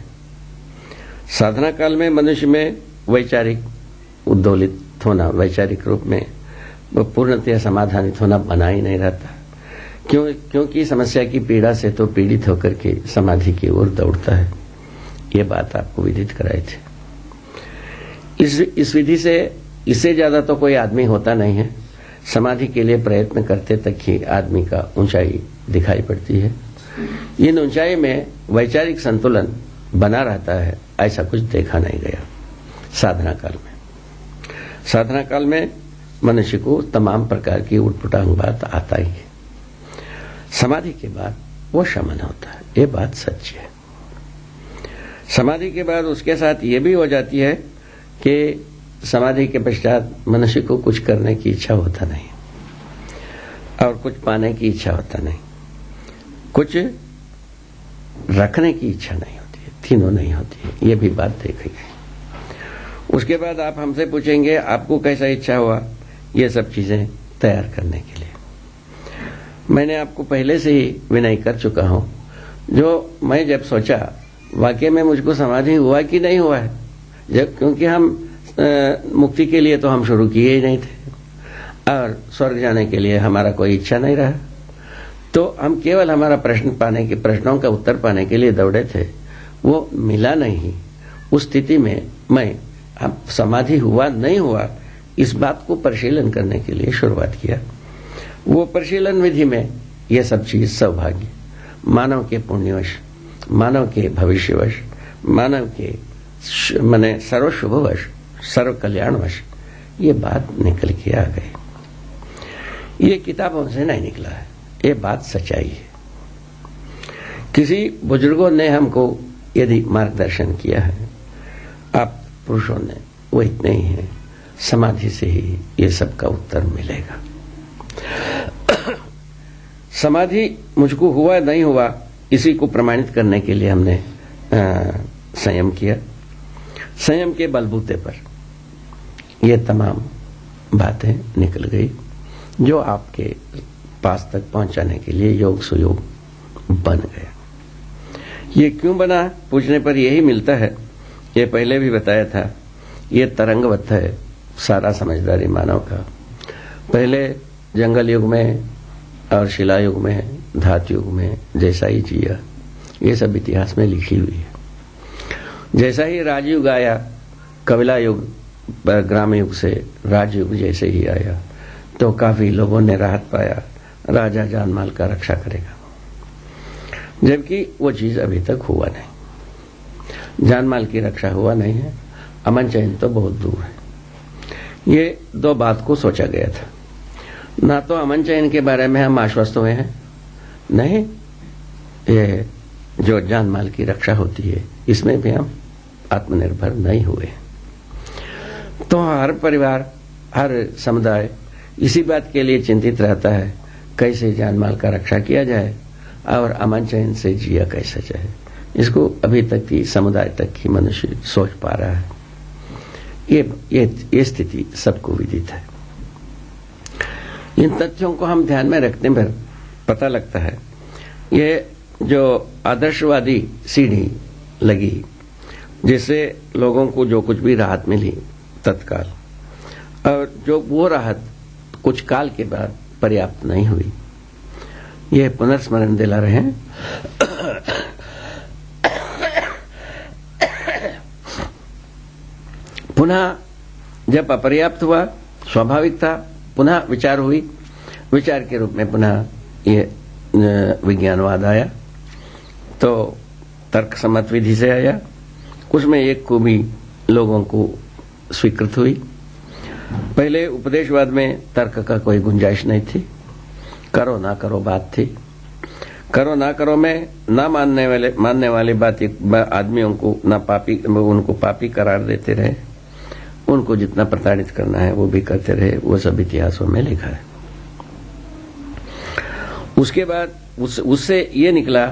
साधना काल में मनुष्य में वैचारिक उद्दोलित होना, वैचारिक रूप में पूर्णतः समाधानित होना बना ही नहीं रहता, क्योंकि समस्या की पीड़ा से तो पीड़ित होकर के समाधि की ओर दौड़ता है। ये बात आपको विदित कराई थी। इस विधि से इससे ज्यादा तो कोई आदमी होता नहीं है। समाधि के लिए प्रयत्न करते तक ही आदमी का ऊंचाई दिखाई पड़ती है। इन ऊंचाई में वैचारिक संतुलन बना रहता है, ऐसा कुछ देखा नहीं गया साधना काल में। साधना काल में मनुष्य को तमाम प्रकार की उटपटांग बात आता ही है। समाधि के बाद वो शमन होता है, ये बात सच्ची है। समाधि के बाद उसके साथ ये भी हो जाती है कि समाधि के पश्चात मनुष्य को कुछ करने की इच्छा होता नहीं और कुछ पाने की इच्छा होता नहीं, कुछ रखने की इच्छा नहीं होती है, तीनों नहीं होती है। ये भी बात देखी गई। उसके बाद आप हमसे पूछेंगे आपको कैसा इच्छा हुआ ये सब चीजें तैयार करने के लिए। मैंने आपको पहले से ही विनय कर चुका हूं, जो मैं जब सोचा वाकई में मुझको समाधि हुआ कि नहीं हुआ है, क्योंकि हम मुक्ति के लिए तो हम शुरू किए ही नहीं थे और स्वर्ग जाने के लिए हमारा कोई इच्छा नहीं रहा, तो हम केवल हमारा प्रश्नों का उत्तर पाने के लिए दौड़े थे, वो मिला नहीं। उस स्थिति में मैं अब समाधि हुआ नहीं हुआ इस बात को परिशीलन करने के लिए शुरुआत किया। वो परिशीलन विधि में यह सब चीज सौभाग्य, मानव के पुण्यवश, मानव के भविष्यवश, मानव के माने सर्व शुभवश, सर्व कल्याणवश ये बात निकल के आ गई। ये किताबों से नहीं निकला है, ये बात सच्चाई है। किसी बुजुर्गों ने हमको यदि मार्गदर्शन किया है, आप पुरुषों ने, वो इतने ही हैं। समाधि से ही ये सब का उत्तर मिलेगा। समाधि मुझको हुआ नहीं हुआ इसी को प्रमाणित करने के लिए हमने संयम किया। संयम के बलबूते पर ये तमाम बातें निकल गई जो आपके पास तक पहुंचाने के लिए योग सुयोग बन गया। ये क्यों बना पूछने पर यही मिलता है, ये पहले भी बताया था, ये तरंगवत है सारा समझदारी मानव का। पहले जंगल युग में और शिला युग में, धातु युग में जैसा ही जिया, ये सब इतिहास में लिखी हुई है। जैसा ही राजयुग आया, कबिला युग, ग्राम युग से राजयुग जैसे ही आया, तो काफी लोगों ने राहत पाया, राजा जान माल का रक्षा करेगा, जबकि वो चीज अभी तक हुआ नहीं। जान माल की रक्षा हुआ नहीं है, अमन चैन तो बहुत दूर है। ये दो बात को सोचा गया था। ना तो अमन चैन के बारे में हम आश्वस्त हुए हैं, नहीं ये जो जान माल की रक्षा होती है इसमें भी हम आत्मनिर्भर नहीं हुए। तो हर परिवार, हर समुदाय इसी बात के लिए चिंतित रहता है कैसे जान माल का रक्षा किया जाए और अमन चैन से जिया कैसे जाए। इसको अभी तक की समुदाय तक ही मनुष्य सोच पा रहा है। ये स्थिति सबको विदित है। इन तथ्यों को हम ध्यान में रखने पर पता लगता है ये जो आदर्शवादी सीढ़ी लगी, जिससे लोगों को जो कुछ भी राहत मिली तत्काल, और जो वो राहत कुछ काल के बाद पर्याप्त नहीं हुई, ये पुनर्स्मरण दिला रहे हैं। पुनः जब अपर्याप्त हुआ, स्वाभाविक था, पुनः विचार हुई, विचार के रूप में पुनः ये विज्ञानवाद आया, तो तर्क सम्मत विधि से आया। उसमें एक को भी लोगों को स्वीकृत हुई। पहले उपदेशवाद में तर्क का कोई गुंजाइश नहीं थी, करो ना करो बात थी। करो ना करो में ना मानने वाले बात आदमियों को ना पापी, उनको पापी करार देते रहे, उनको जितना प्रताड़ित करना है वो भी करते रहे। वो सब इतिहासों में लिखा है। उसके बाद उससे ये निकला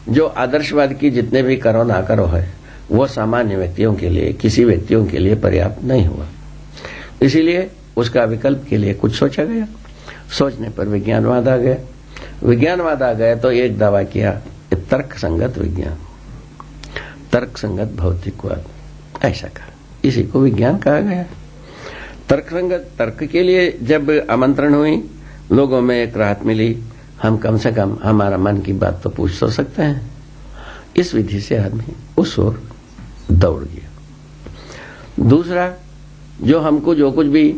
जो आदर्शवाद की जितने भी करो ना करो है वो सामान्य व्यक्तियों के लिए, किसी व्यक्तियों के लिए पर्याप्त नहीं हुआ। इसीलिए उसका विकल्प के लिए कुछ सोचा गया। सोचने पर विज्ञानवाद आ गया। विज्ञानवाद आ गया तो एक दावा किया, तर्क संगत विज्ञान, तर्क संगत भौतिकवाद, ऐसा कहा, इसी को विज्ञान कहा गया। तर्क संगत, तर्क के लिए जब आमंत्रण हुई, लोगों में एक राहत मिली, हम कम से कम हमारा मन की बात तो पूछ तो सकते हैं। इस विधि से आदमी उस ओर दौड़ गया। दूसरा, जो हमको जो कुछ भी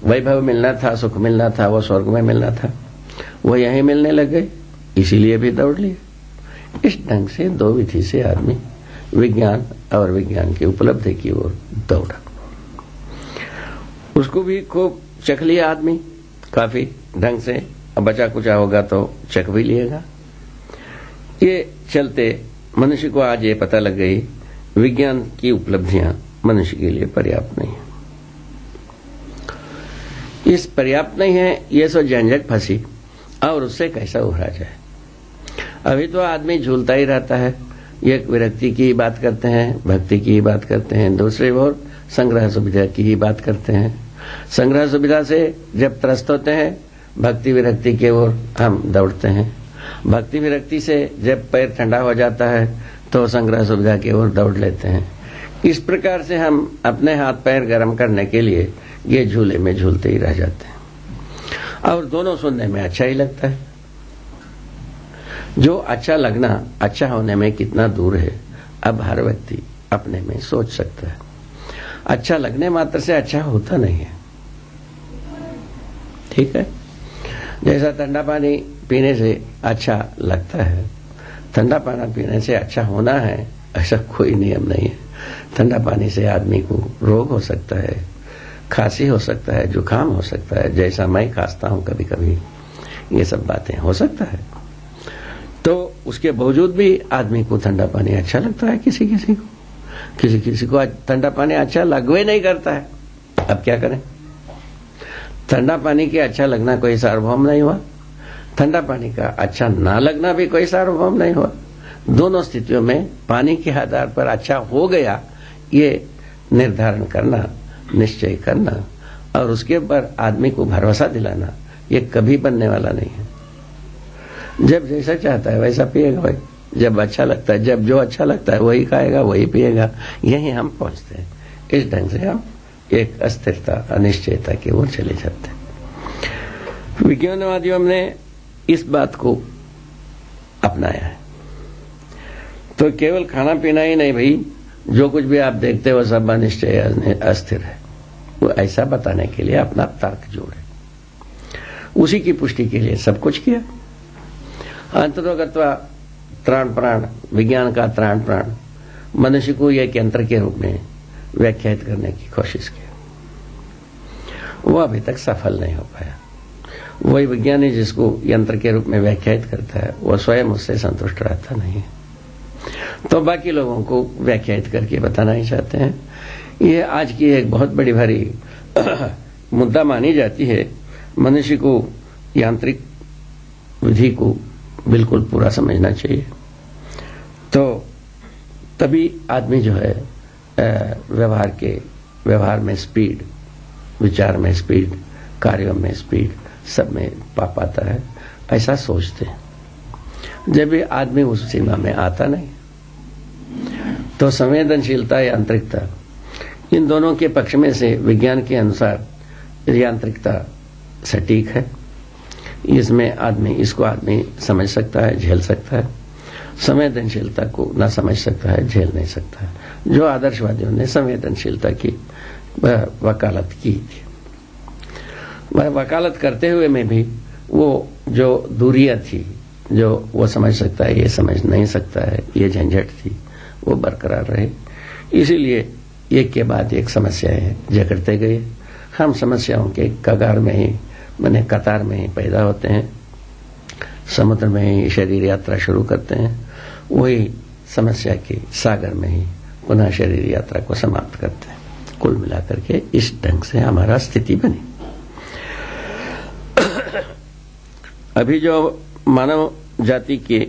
वैभव मिलना था, सुख मिलना था, वो स्वर्ग में मिलना था, वो यहीं मिलने लग गए, इसीलिए भी दौड़ लिए। इस ढंग से दो विधि से आदमी विज्ञान और विज्ञान की उपलब्धि की ओर दौड़ा। उसको भी खूब चख लिया आदमी, काफी ढंग से। अब बचा कुचा होगा तो चख भी लिएगा। ये चलते मनुष्य को आज ये पता लग गई, विज्ञान की उपलब्धियां मनुष्य के लिए पर्याप्त नहीं है। इस पर्याप्त नहीं है, ये सो झंझट फंसी, और उससे कैसा उभरा जाए। अभी तो आदमी झूलता ही रहता है, एक विरक्ति की ही बात करते हैं, भक्ति की ही बात करते हैं, दूसरी ओर संग्रह सुविधा की ही बात करते हैं। संग्रह सुविधा से जब त्रस्त होते हैं, भक्ति विरक्ति की ओर हम दौड़ते हैं। भक्ति विरक्ति से जब पैर ठंडा हो जाता है तो संग्रह सुविधा की ओर दौड़ लेते हैं। इस प्रकार से हम अपने हाथ पैर गर्म करने के लिए ये झूले में झूलते ही रह जाते हैं, और दोनों सुनने में अच्छा ही लगता है। जो अच्छा लगना अच्छा होने में कितना दूर है, अब हर व्यक्ति अपने में सोच सकता है। अच्छा लगने मात्र से अच्छा होता नहीं है, ठीक है। जैसा ठंडा पानी पीने से अच्छा लगता है, ठंडा पानी पीने से अच्छा होना है, ऐसा कोई नियम नहीं है। ठंडा पानी से आदमी को रोग हो सकता है, खांसी हो सकता है, जुकाम हो सकता है, जैसा मैं खांसता हूं कभी कभी, ये सब बातें हो सकता है। तो उसके बावजूद भी आदमी को ठंडा पानी अच्छा लगता है, किसी किसी को ठंडा पानी अच्छा लगवे नहीं करता है। अब क्या करें? ठंडा पानी के अच्छा लगना कोई सार्वभौम नहीं हुआ, ठंडा पानी का अच्छा ना लगना भी कोई सार्वभौम नहीं हुआ। दोनों स्थितियों में पानी के आधार पर अच्छा हो गया, ये निर्धारण करना, निश्चय करना और उसके ऊपर आदमी को भरोसा दिलाना, ये कभी बनने वाला नहीं है। जब जैसा चाहता है वैसा पिएगा भाई, जब अच्छा लगता है, जब जो अच्छा लगता है वही खाएगा, वही पिएगा, यही हम पहुंचते हैं। इस ढंग से हम एक अस्थिरता, अनिश्चयता की ओर चले जाते हैं। विज्ञानवादियों ने इस बात को अपनाया है। तो केवल खाना पीना ही नहीं भाई, जो कुछ भी आप देखते हो सब अनिश्चय, अस्थिर है, वो ऐसा बताने के लिए अपना तर्क जोड़े। उसी की पुष्टि के लिए सब कुछ किया। अंततोगत्वा त्राण प्राण, विज्ञान का त्राण प्राण मनुष्य को एक यंत्र के रूप में व्याख्यात करने की कोशिश की, वो अभी तक सफल नहीं हो पाया। वही विज्ञानी जिसको यंत्र के रूप में व्याख्यात करता है, वो स्वयं उससे संतुष्ट रहता नहीं है, तो बाकी लोगों को व्याख्यात करके बताना ही चाहते हैं। ये आज की एक बहुत बड़ी भारी मुद्दा मानी जाती है। मनुष्य को यांत्रिक विधि को बिल्कुल पूरा समझना चाहिए, तो तभी आदमी जो है व्यवहार में स्पीड, विचार में स्पीड, कार्यों में स्पीड, सब में पा पाता है, ऐसा सोचते हैं। जब भी आदमी उस सीमा में आता नहीं, तो संवेदनशीलता, यांत्रिकता, इन दोनों के पक्ष में से विज्ञान के अनुसार यांत्रिकता सटीक है। इसमें इसको आदमी समझ सकता है, झेल सकता है। संवेदनशीलता को ना समझ सकता है, झेल नहीं सकता है। जो आदर्शवादियों ने संवेदनशीलता की वकालत की थी, वह वकालत करते हुए में भी वो जो दूरियां थी, जो वो समझ सकता है, ये समझ नहीं सकता है, ये झंझट थी, वो बरकरार रहे। इसीलिए एक के बाद एक समस्याएं जकड़ते गए। हम समस्याओं के कगार में ही, माने कतार में ही पैदा होते हैं, समुद्र में ही शरीर यात्रा शुरू करते हैं, वही समस्या के सागर में ही पुनः शरीर यात्रा को समाप्त करते हैं। कुल मिलाकर के इस ढंग से हमारा स्थिति बनी। अभी जो मानव जाति के,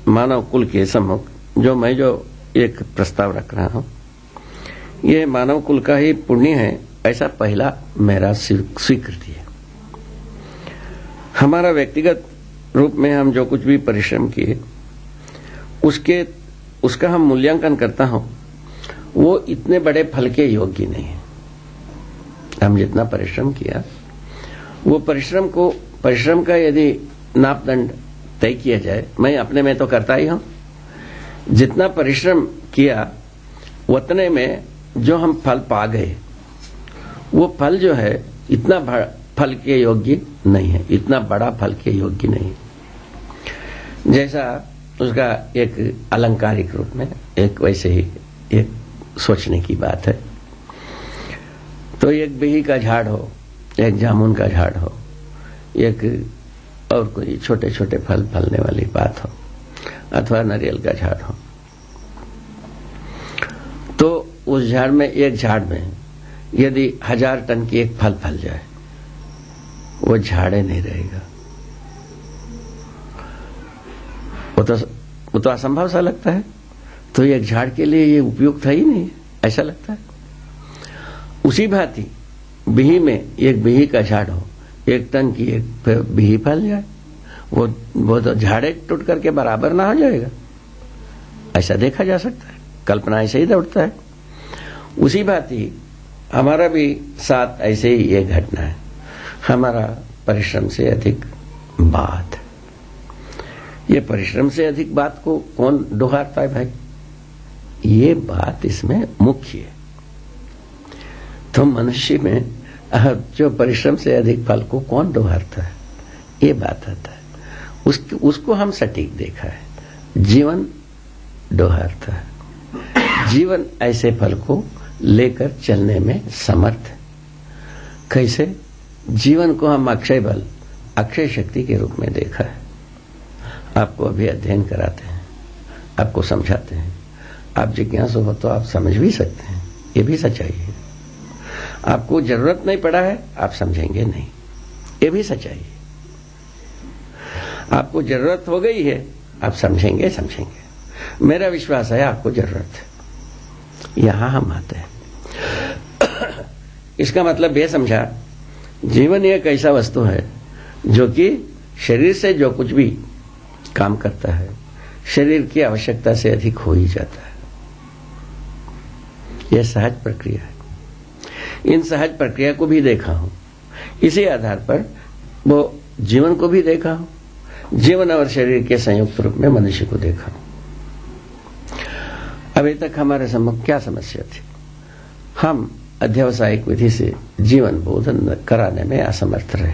मानव कुल के सम्मुख मैं जो एक प्रस्ताव रख रहा हूं, ये मानव कुल का ही पुण्य है, ऐसा पहला मेरा स्वीकृति है। हमारा व्यक्तिगत रूप में हम जो कुछ भी परिश्रम किए, उसका हम मूल्यांकन करता हूं, वो इतने बड़े फल के योग्य नहीं है। हम जितना परिश्रम किया, वो परिश्रम का यदि नापदंड तय किया जाए, मैं अपने में तो करता ही हूं, जितना परिश्रम किया उतने में जो हम फल पा गए, वो फल जो है इतना फल के योग्य नहीं है, इतना बड़ा फल के योग्य नहीं। जैसा उसका एक अलंकारिक रूप में एक वैसे ही एक सोचने की बात है। तो एक बिही का झाड़ हो, एक जामुन का झाड़ हो, एक और कोई छोटे छोटे फल फलने वाली बात हो, अथवा नारियल का झाड़ हो, तो उस झाड़ में, एक झाड़ में यदि 1000 टन की एक फल फल जाए, वो झाड़े नहीं रहेगा। वो तो असंभव सा लगता है। तो एक झाड़ के लिए ये उपयुक्त है ही नहीं, ऐसा लगता है। उसी भांति बिही में एक बिही का झाड़ हो, 1 टन की एक बिही फल जाए, वो तो झाड़े टूट करके बराबर ना हो जाएगा, ऐसा देखा जा सकता है। कल्पना ऐसे ही दौड़ता है। उसी भांति हमारा भी साथ ऐसे ही एक घटना है। हमारा परिश्रम से अधिक बात है। ये परिश्रम से अधिक बात को कौन डुहारता है भाई? ये बात इसमें मुख्य है। तो मनुष्य में जो परिश्रम से अधिक फल को कौन डुहारता है, ये बात आता है। उसको हम सटीक देखा है। जीवन डुहारता है। जीवन ऐसे फल को लेकर चलने में समर्थ है। कैसे? जीवन को हम अक्षय बल, अक्षय शक्ति के रूप में देखा है। आपको अभी अध्ययन कराते हैं, आपको समझाते हैं, आप जिज्ञासु हो तो आप समझ भी सकते हैं, ये भी सच्चाई है। आपको जरूरत नहीं पड़ा है, आप समझेंगे नहीं, ये भी सच्चाई है। आपको जरूरत हो गई है, आप समझेंगे। मेरा विश्वास है आपको जरूरत है। यहां हम आते हैं। इसका मतलब यह समझा, जीवन एक ऐसा वस्तु है जो कि शरीर से जो कुछ भी काम करता है, शरीर की आवश्यकता से अधिक हो ही जाता है। यह सहज प्रक्रिया है। इन सहज प्रक्रिया को भी देखा हूं। इसी आधार पर वो जीवन को भी देखा हूं। जीवन और शरीर के संयुक्त रूप में मनुष्य को देखा हूं। अभी तक हमारे सम्मुख क्या समस्या थी? हम अध्यवसायिक विधि से जीवन बोधन कराने में असमर्थ रहे,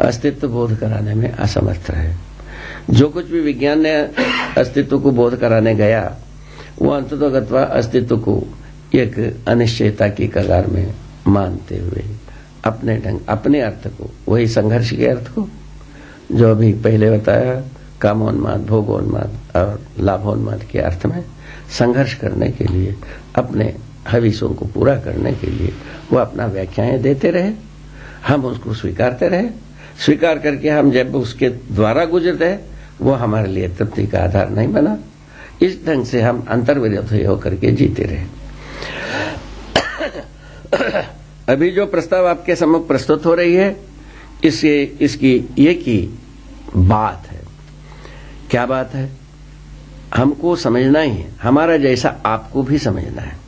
अस्तित्व बोध कराने में असमर्थ रहे। जो कुछ भी विज्ञान ने अस्तित्व को बोध कराने गया, वो अंततोगत्वा अस्तित्व को एक अनिश्चयता की कगार में मानते हुए अपने ढंग, अपने अर्थ को, वही संघर्ष के अर्थ को जो अभी पहले बताया, कामोन्माद, भोगोन्माद और लाभोन्माद के अर्थ में संघर्ष करने के लिए, अपने हवीसों को पूरा करने के लिए वो अपना व्याख्याएं देते रहे। हम उसको स्वीकारते रहे। स्वीकार करके हम जब उसके द्वारा गुजरते, वो हमारे लिए तृप्ति का आधार नहीं बना। इस ढंग से हम अंतर्विरोधी होकर के जीते रहे। अभी जो प्रस्ताव आपके सम्मुख प्रस्तुत हो रही है, इसकी एक ही बात है। क्या बात है? हमको समझना ही है। हमारा जैसा आपको भी समझना है।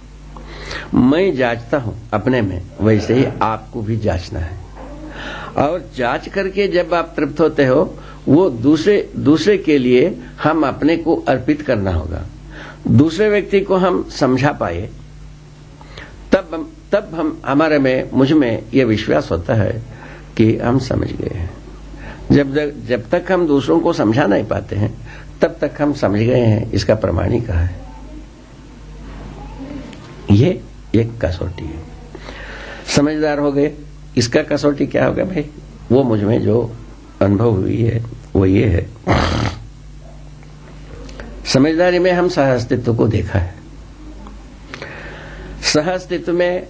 मैं जांचता हूं अपने में, वैसे ही आपको भी जांचना है। और जांच करके जब आप तृप्त होते हो, वो दूसरे के लिए हम अपने को अर्पित करना होगा। दूसरे व्यक्ति को हम समझा पाए, तब हम हमारे में, मुझ में ये विश्वास होता है कि हम समझ गए हैं। जब तक हम दूसरों को समझा नहीं पाते हैं, तब तक हम समझ गए हैं, इसका प्रमाण ही कहा है। ये एक कसौटी है। समझदार हो गए, इसका कसौटी क्या होगा भाई? वो मुझ में जो अनुभव हुई है वो ये है। समझदारी में हम सह अस्तित्व को देखा है। सह अस्तित्व में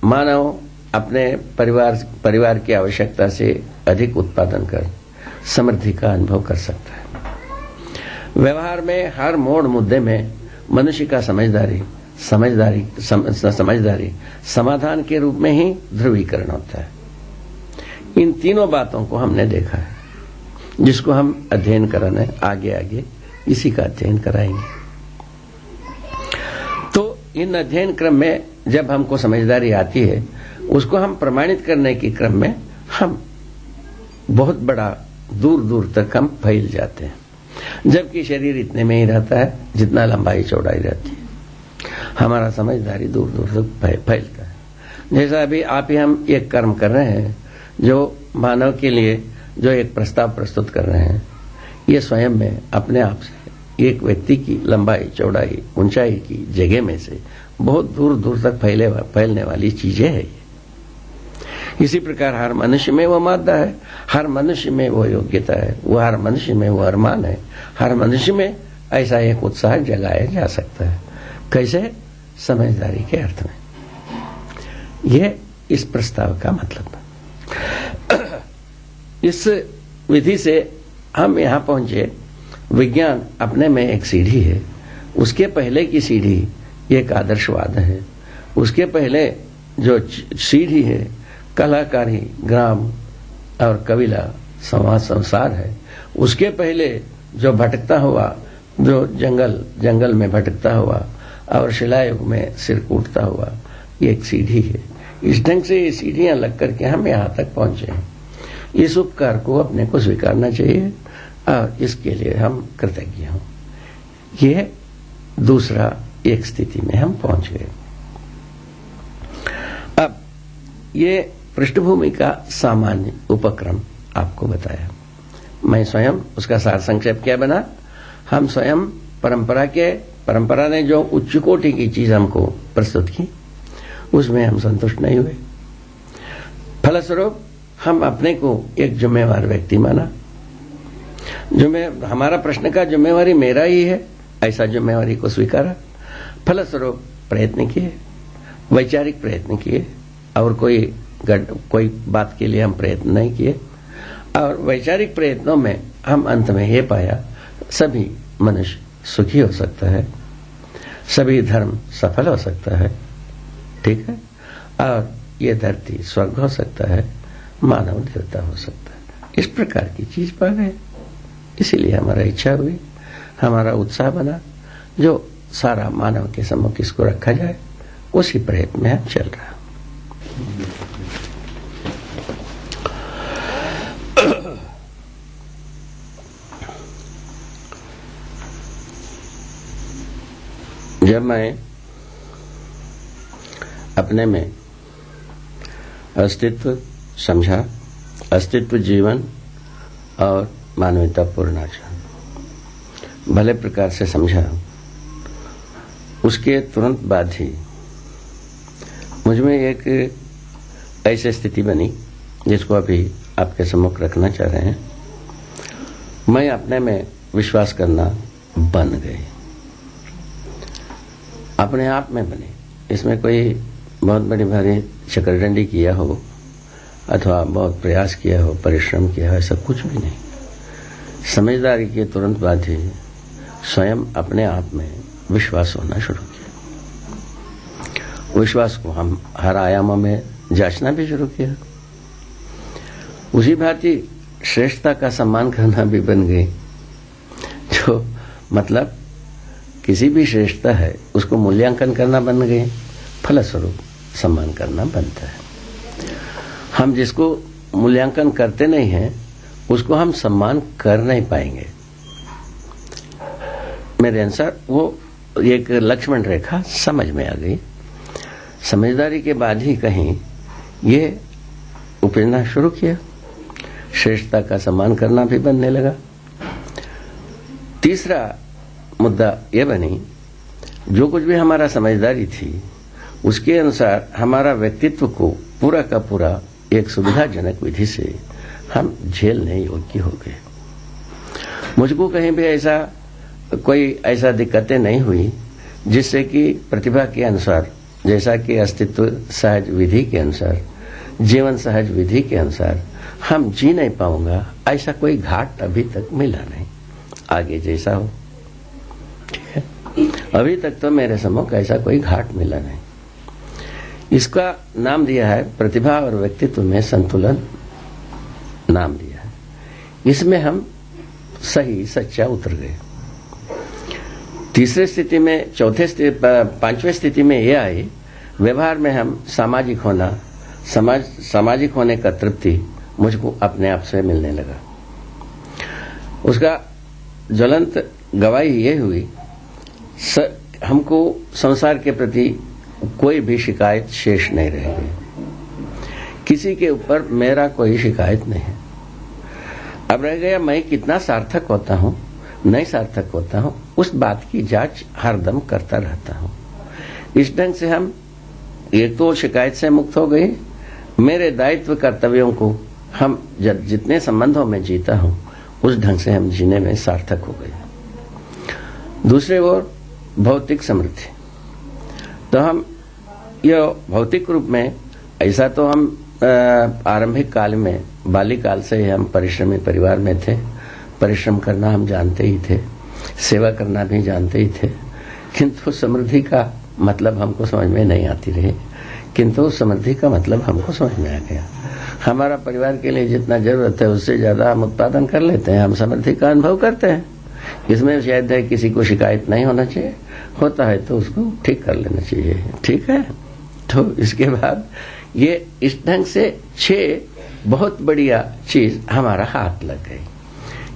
मानव अपने परिवार की आवश्यकता से अधिक उत्पादन कर समृद्धि का अनुभव कर सकता है। व्यवहार में हर मोड़ मुद्दे में मनुष्य का समझदारी समाधान के रूप में ही ध्रुवीकरण होता है। इन तीनों बातों को हमने देखा है, जिसको हम अध्ययन कराने आगे इसी का अध्ययन कराएंगे। तो इन अध्ययन क्रम में जब हमको समझदारी आती है, उसको हम प्रमाणित करने के क्रम में हम बहुत बड़ा दूर दूर तक हम फैल जाते हैं, जबकि शरीर इतने में ही रहता है जितना लंबाई चौड़ाई रहती है। हमारा समझदारी दूर दूर तक फैलता है। जैसा अभी आप ही हम एक कर्म कर रहे हैं, जो मानव के लिए जो एक प्रस्ताव प्रस्तुत कर रहे हैं, ये स्वयं में अपने आप से एक व्यक्ति की लंबाई चौड़ाई ऊंचाई की जगह में से बहुत दूर दूर तक फैलने वाली चीजें है। इसी प्रकार हर मनुष्य में वो मादा है, हर मनुष्य में वो योग्यता है, वो हर मनुष्य में वो अरमान है, हर मनुष्य में ऐसा एक उत्साह जगाया जा सकता है। कैसे? समझदारी के अर्थ में। यह इस प्रस्ताव का मतलब है। इस विधि से हम यहां पहुंचे। विज्ञान अपने में एक सीढ़ी है, उसके पहले की सीढ़ी एक आदर्शवाद है, उसके पहले जो सीढ़ी है कलाकारी, ग्राम और कबीला, समाज, संसार है, उसके पहले जो भटकता हुआ, जो जंगल में भटकता हुआ और शिलायुग में सिर कूटता हुआ, ये एक सीढ़ी है। इस ढंग से ये सीढ़ियां लग करके हम यहां तक पहुंचे हैं। इस उपकार को अपने को स्वीकारना चाहिए और इसके लिए हम कृतज्ञ हों। यह दूसरा एक स्थिति में हम पहुंच गए। अब ये पृष्ठभूमि का सामान्य उपक्रम आपको बताया, मैं स्वयं उसका सार संक्षेप क्या बना। हम स्वयं परंपरा ने जो उच्च कोटि की चीज हमको प्रस्तुत की, उसमें हम संतुष्ट नहीं हुए। फलस्वरूप हम अपने को एक जिम्मेवार व्यक्ति माना। हमारा प्रश्न का जिम्मेवारी मेरा ही है, ऐसा जिम्मेवारी को स्वीकारा। फलस्वरूप प्रयत्न किए, वैचारिक प्रयत्न किए, और कोई बात के लिए हम प्रयत्न नहीं किए। और वैचारिक प्रयत्नों में हम अंत में ये पाया, सभी मनुष्य सुखी हो सकता है, सभी धर्म सफल हो सकता है, ठीक है, और ये धरती स्वर्ग हो सकता है, मानव देवता हो सकता है। इस प्रकार की चीज पा गए। इसीलिए हमारा इच्छा हुई, हमारा उत्साह बना, जो सारा मानव के सम्मुख इसको रखा जाए, उसी प्रयत्न में हम चल रहा। जब मैं अपने में अस्तित्व समझा, अस्तित्व, जीवन और मानवतापूर्ण आचरण भले प्रकार से समझा, उसके तुरंत बाद ही मुझ में एक ऐसी स्थिति बनी जिसको अभी आपके सम्मुख रखना चाह रहे हैं। मैं अपने में विश्वास करना बन गई, अपने आप में बने। इसमें कोई बहुत बड़ी भारी चक्रडंडी किया हो अथवा बहुत प्रयास किया हो, परिश्रम किया हो, ऐसा कुछ भी नहीं। समझदारी के तुरंत बाद ही स्वयं अपने आप में विश्वास होना शुरू किया। विश्वास को हम हर आयामों में जांचना भी शुरू किया। उसी भांति श्रेष्ठता का सम्मान करना भी बन गई। जो मतलब किसी भी श्रेष्ठता है उसको मूल्यांकन करना बन गए, फलस्वरूप सम्मान करना बनता है। हम जिसको मूल्यांकन करते नहीं हैं उसको हम सम्मान कर नहीं पाएंगे। मेरे अनुसार वो एक लक्ष्मण रेखा समझ में आ गई। समझदारी के बाद ही कहीं ये उपजना शुरू किया, श्रेष्ठता का सम्मान करना भी बनने लगा। तीसरा मुद्दा यह बनी, जो कुछ भी हमारा समझदारी थी उसके अनुसार हमारा व्यक्तित्व को पूरा का पूरा एक सुविधाजनक विधि से हम झेलने योग्य हो गए। मुझको कहीं भी ऐसा दिक्कतें नहीं हुई जिससे कि प्रतिभा के अनुसार, जैसा कि अस्तित्व सहज विधि के अनुसार, जीवन सहज विधि के अनुसार हम जी नहीं पाऊंगा, ऐसा कोई घाट अभी तक मिला नहीं। आगे जैसा हो, ठीक है, अभी तक तो मेरे सम्मुख ऐसा कोई घाट मिला नहीं। इसका नाम दिया है प्रतिभा और व्यक्तित्व में संतुलन, नाम दिया है। इसमें हम सही सच्चा उतर गए। तीसरे स्थिति में, पांचवें स्थिति में यह आई, व्यवहार में हम सामाजिक होने का तृप्ति मुझको अपने आप से मिलने लगा। उसका ज्वलंत गवाही ये हुई, हमको संसार के प्रति कोई भी शिकायत शेष नहीं रह गई। किसी के ऊपर मेरा कोई शिकायत नहीं है। अब रह गया मैं कितना सार्थक होता हूं, नहीं सार्थक होता हूं, उस बात की जांच हरदम करता रहता हूं। इस ढंग से हम एक तो शिकायत से मुक्त हो गए, मेरे दायित्व कर्तव्यों को हम जितने संबंधों में जीता हूं उस ढंग से हम जीने में सार्थक हो गए। दूसरे ओर भौतिक समृद्धि, तो हम यह भौतिक रूप में ऐसा तो हम आरंभिक काल में, बाल्यकाल से ही हम परिश्रमी परिवार में थे, परिश्रम करना हम जानते ही थे, सेवा करना भी जानते ही थे, किंतु समृद्धि का मतलब हमको समझ में नहीं आती रही। किंतु समृद्धि का मतलब हमको समझ में आ गया। हमारा परिवार के लिए जितना जरूरत है उससे ज्यादा हम उत्पादन कर लेते हैं, हम समृद्धि का अनुभव करते हैं। इसमें शायद है किसी को शिकायत नहीं होना चाहिए, होता है तो उसको ठीक कर लेना चाहिए। ठीक है, तो इसके बाद ये इस ढंग से 6 बहुत बढ़िया चीज हमारा हाथ लग गई।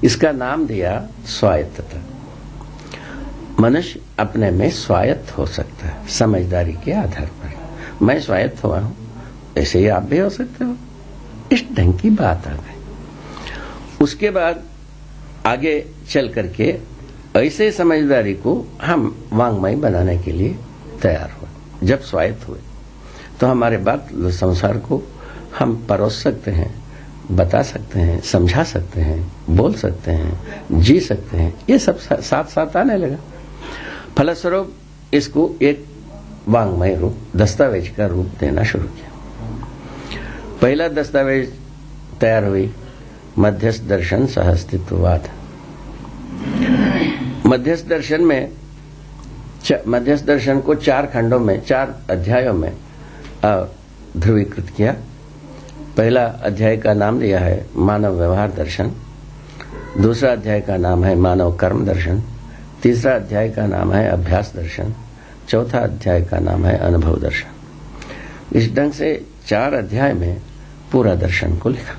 इसका नाम दिया स्वायत्तता। मनुष्य अपने में स्वायत्त हो सकता है समझदारी के आधार पर। मैं स्वायत्त हुआ हूं, ऐसे ही आप भी हो सकते हो। इस ढंग की बात आ गई। उसके बाद आगे चल करके ऐसे समझदारी को हम वांग्मय बनाने के लिए तैयार हुए। जब स्वायत्त हुए तो हमारे बात संसार को हम परोस सकते हैं, बता सकते हैं, समझा सकते हैं, बोल सकते हैं, जी सकते हैं। ये सब साथ साथ आने लगा। फलस्वरूप इसको एक वांग्मय रूप, दस्तावेज का रूप देना शुरू किया। पहला दस्तावेज तैयार हुई मध्यस्थ दर्शन सह अस्तित्ववाद। मध्यस्थ दर्शन में, मध्यस्थ दर्शन को 4 खंडों में, 4 अध्यायों में ध्रुवीकृत किया। पहला अध्याय का नाम दिया है मानव व्यवहार दर्शन, दूसरा अध्याय का नाम है मानव कर्म दर्शन, तीसरा अध्याय का नाम है अभ्यास दर्शन, चौथा अध्याय का नाम है अनुभव दर्शन। इस ढंग से 4 अध्याय में पूरा दर्शन को लिखा।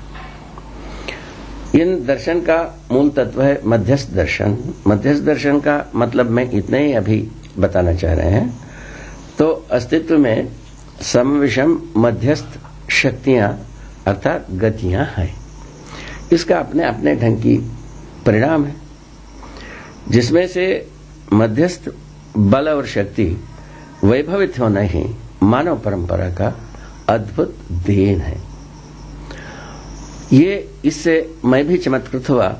इन दर्शन का मूल तत्व है मध्यस्थ दर्शन। मध्यस्थ दर्शन का मतलब मैं इतने ही अभी बताना चाह रहे हैं। तो अस्तित्व में समविषम मध्यस्थ शक्तियां अर्थात गतियां हैं। इसका अपने अपने ढंग की परिणाम है, जिसमें से मध्यस्थ बल और शक्ति वैभवित होना ही मानव परंपरा का अद्भुत देन है। ये इससे मैं भी चमत्कृत हुआ।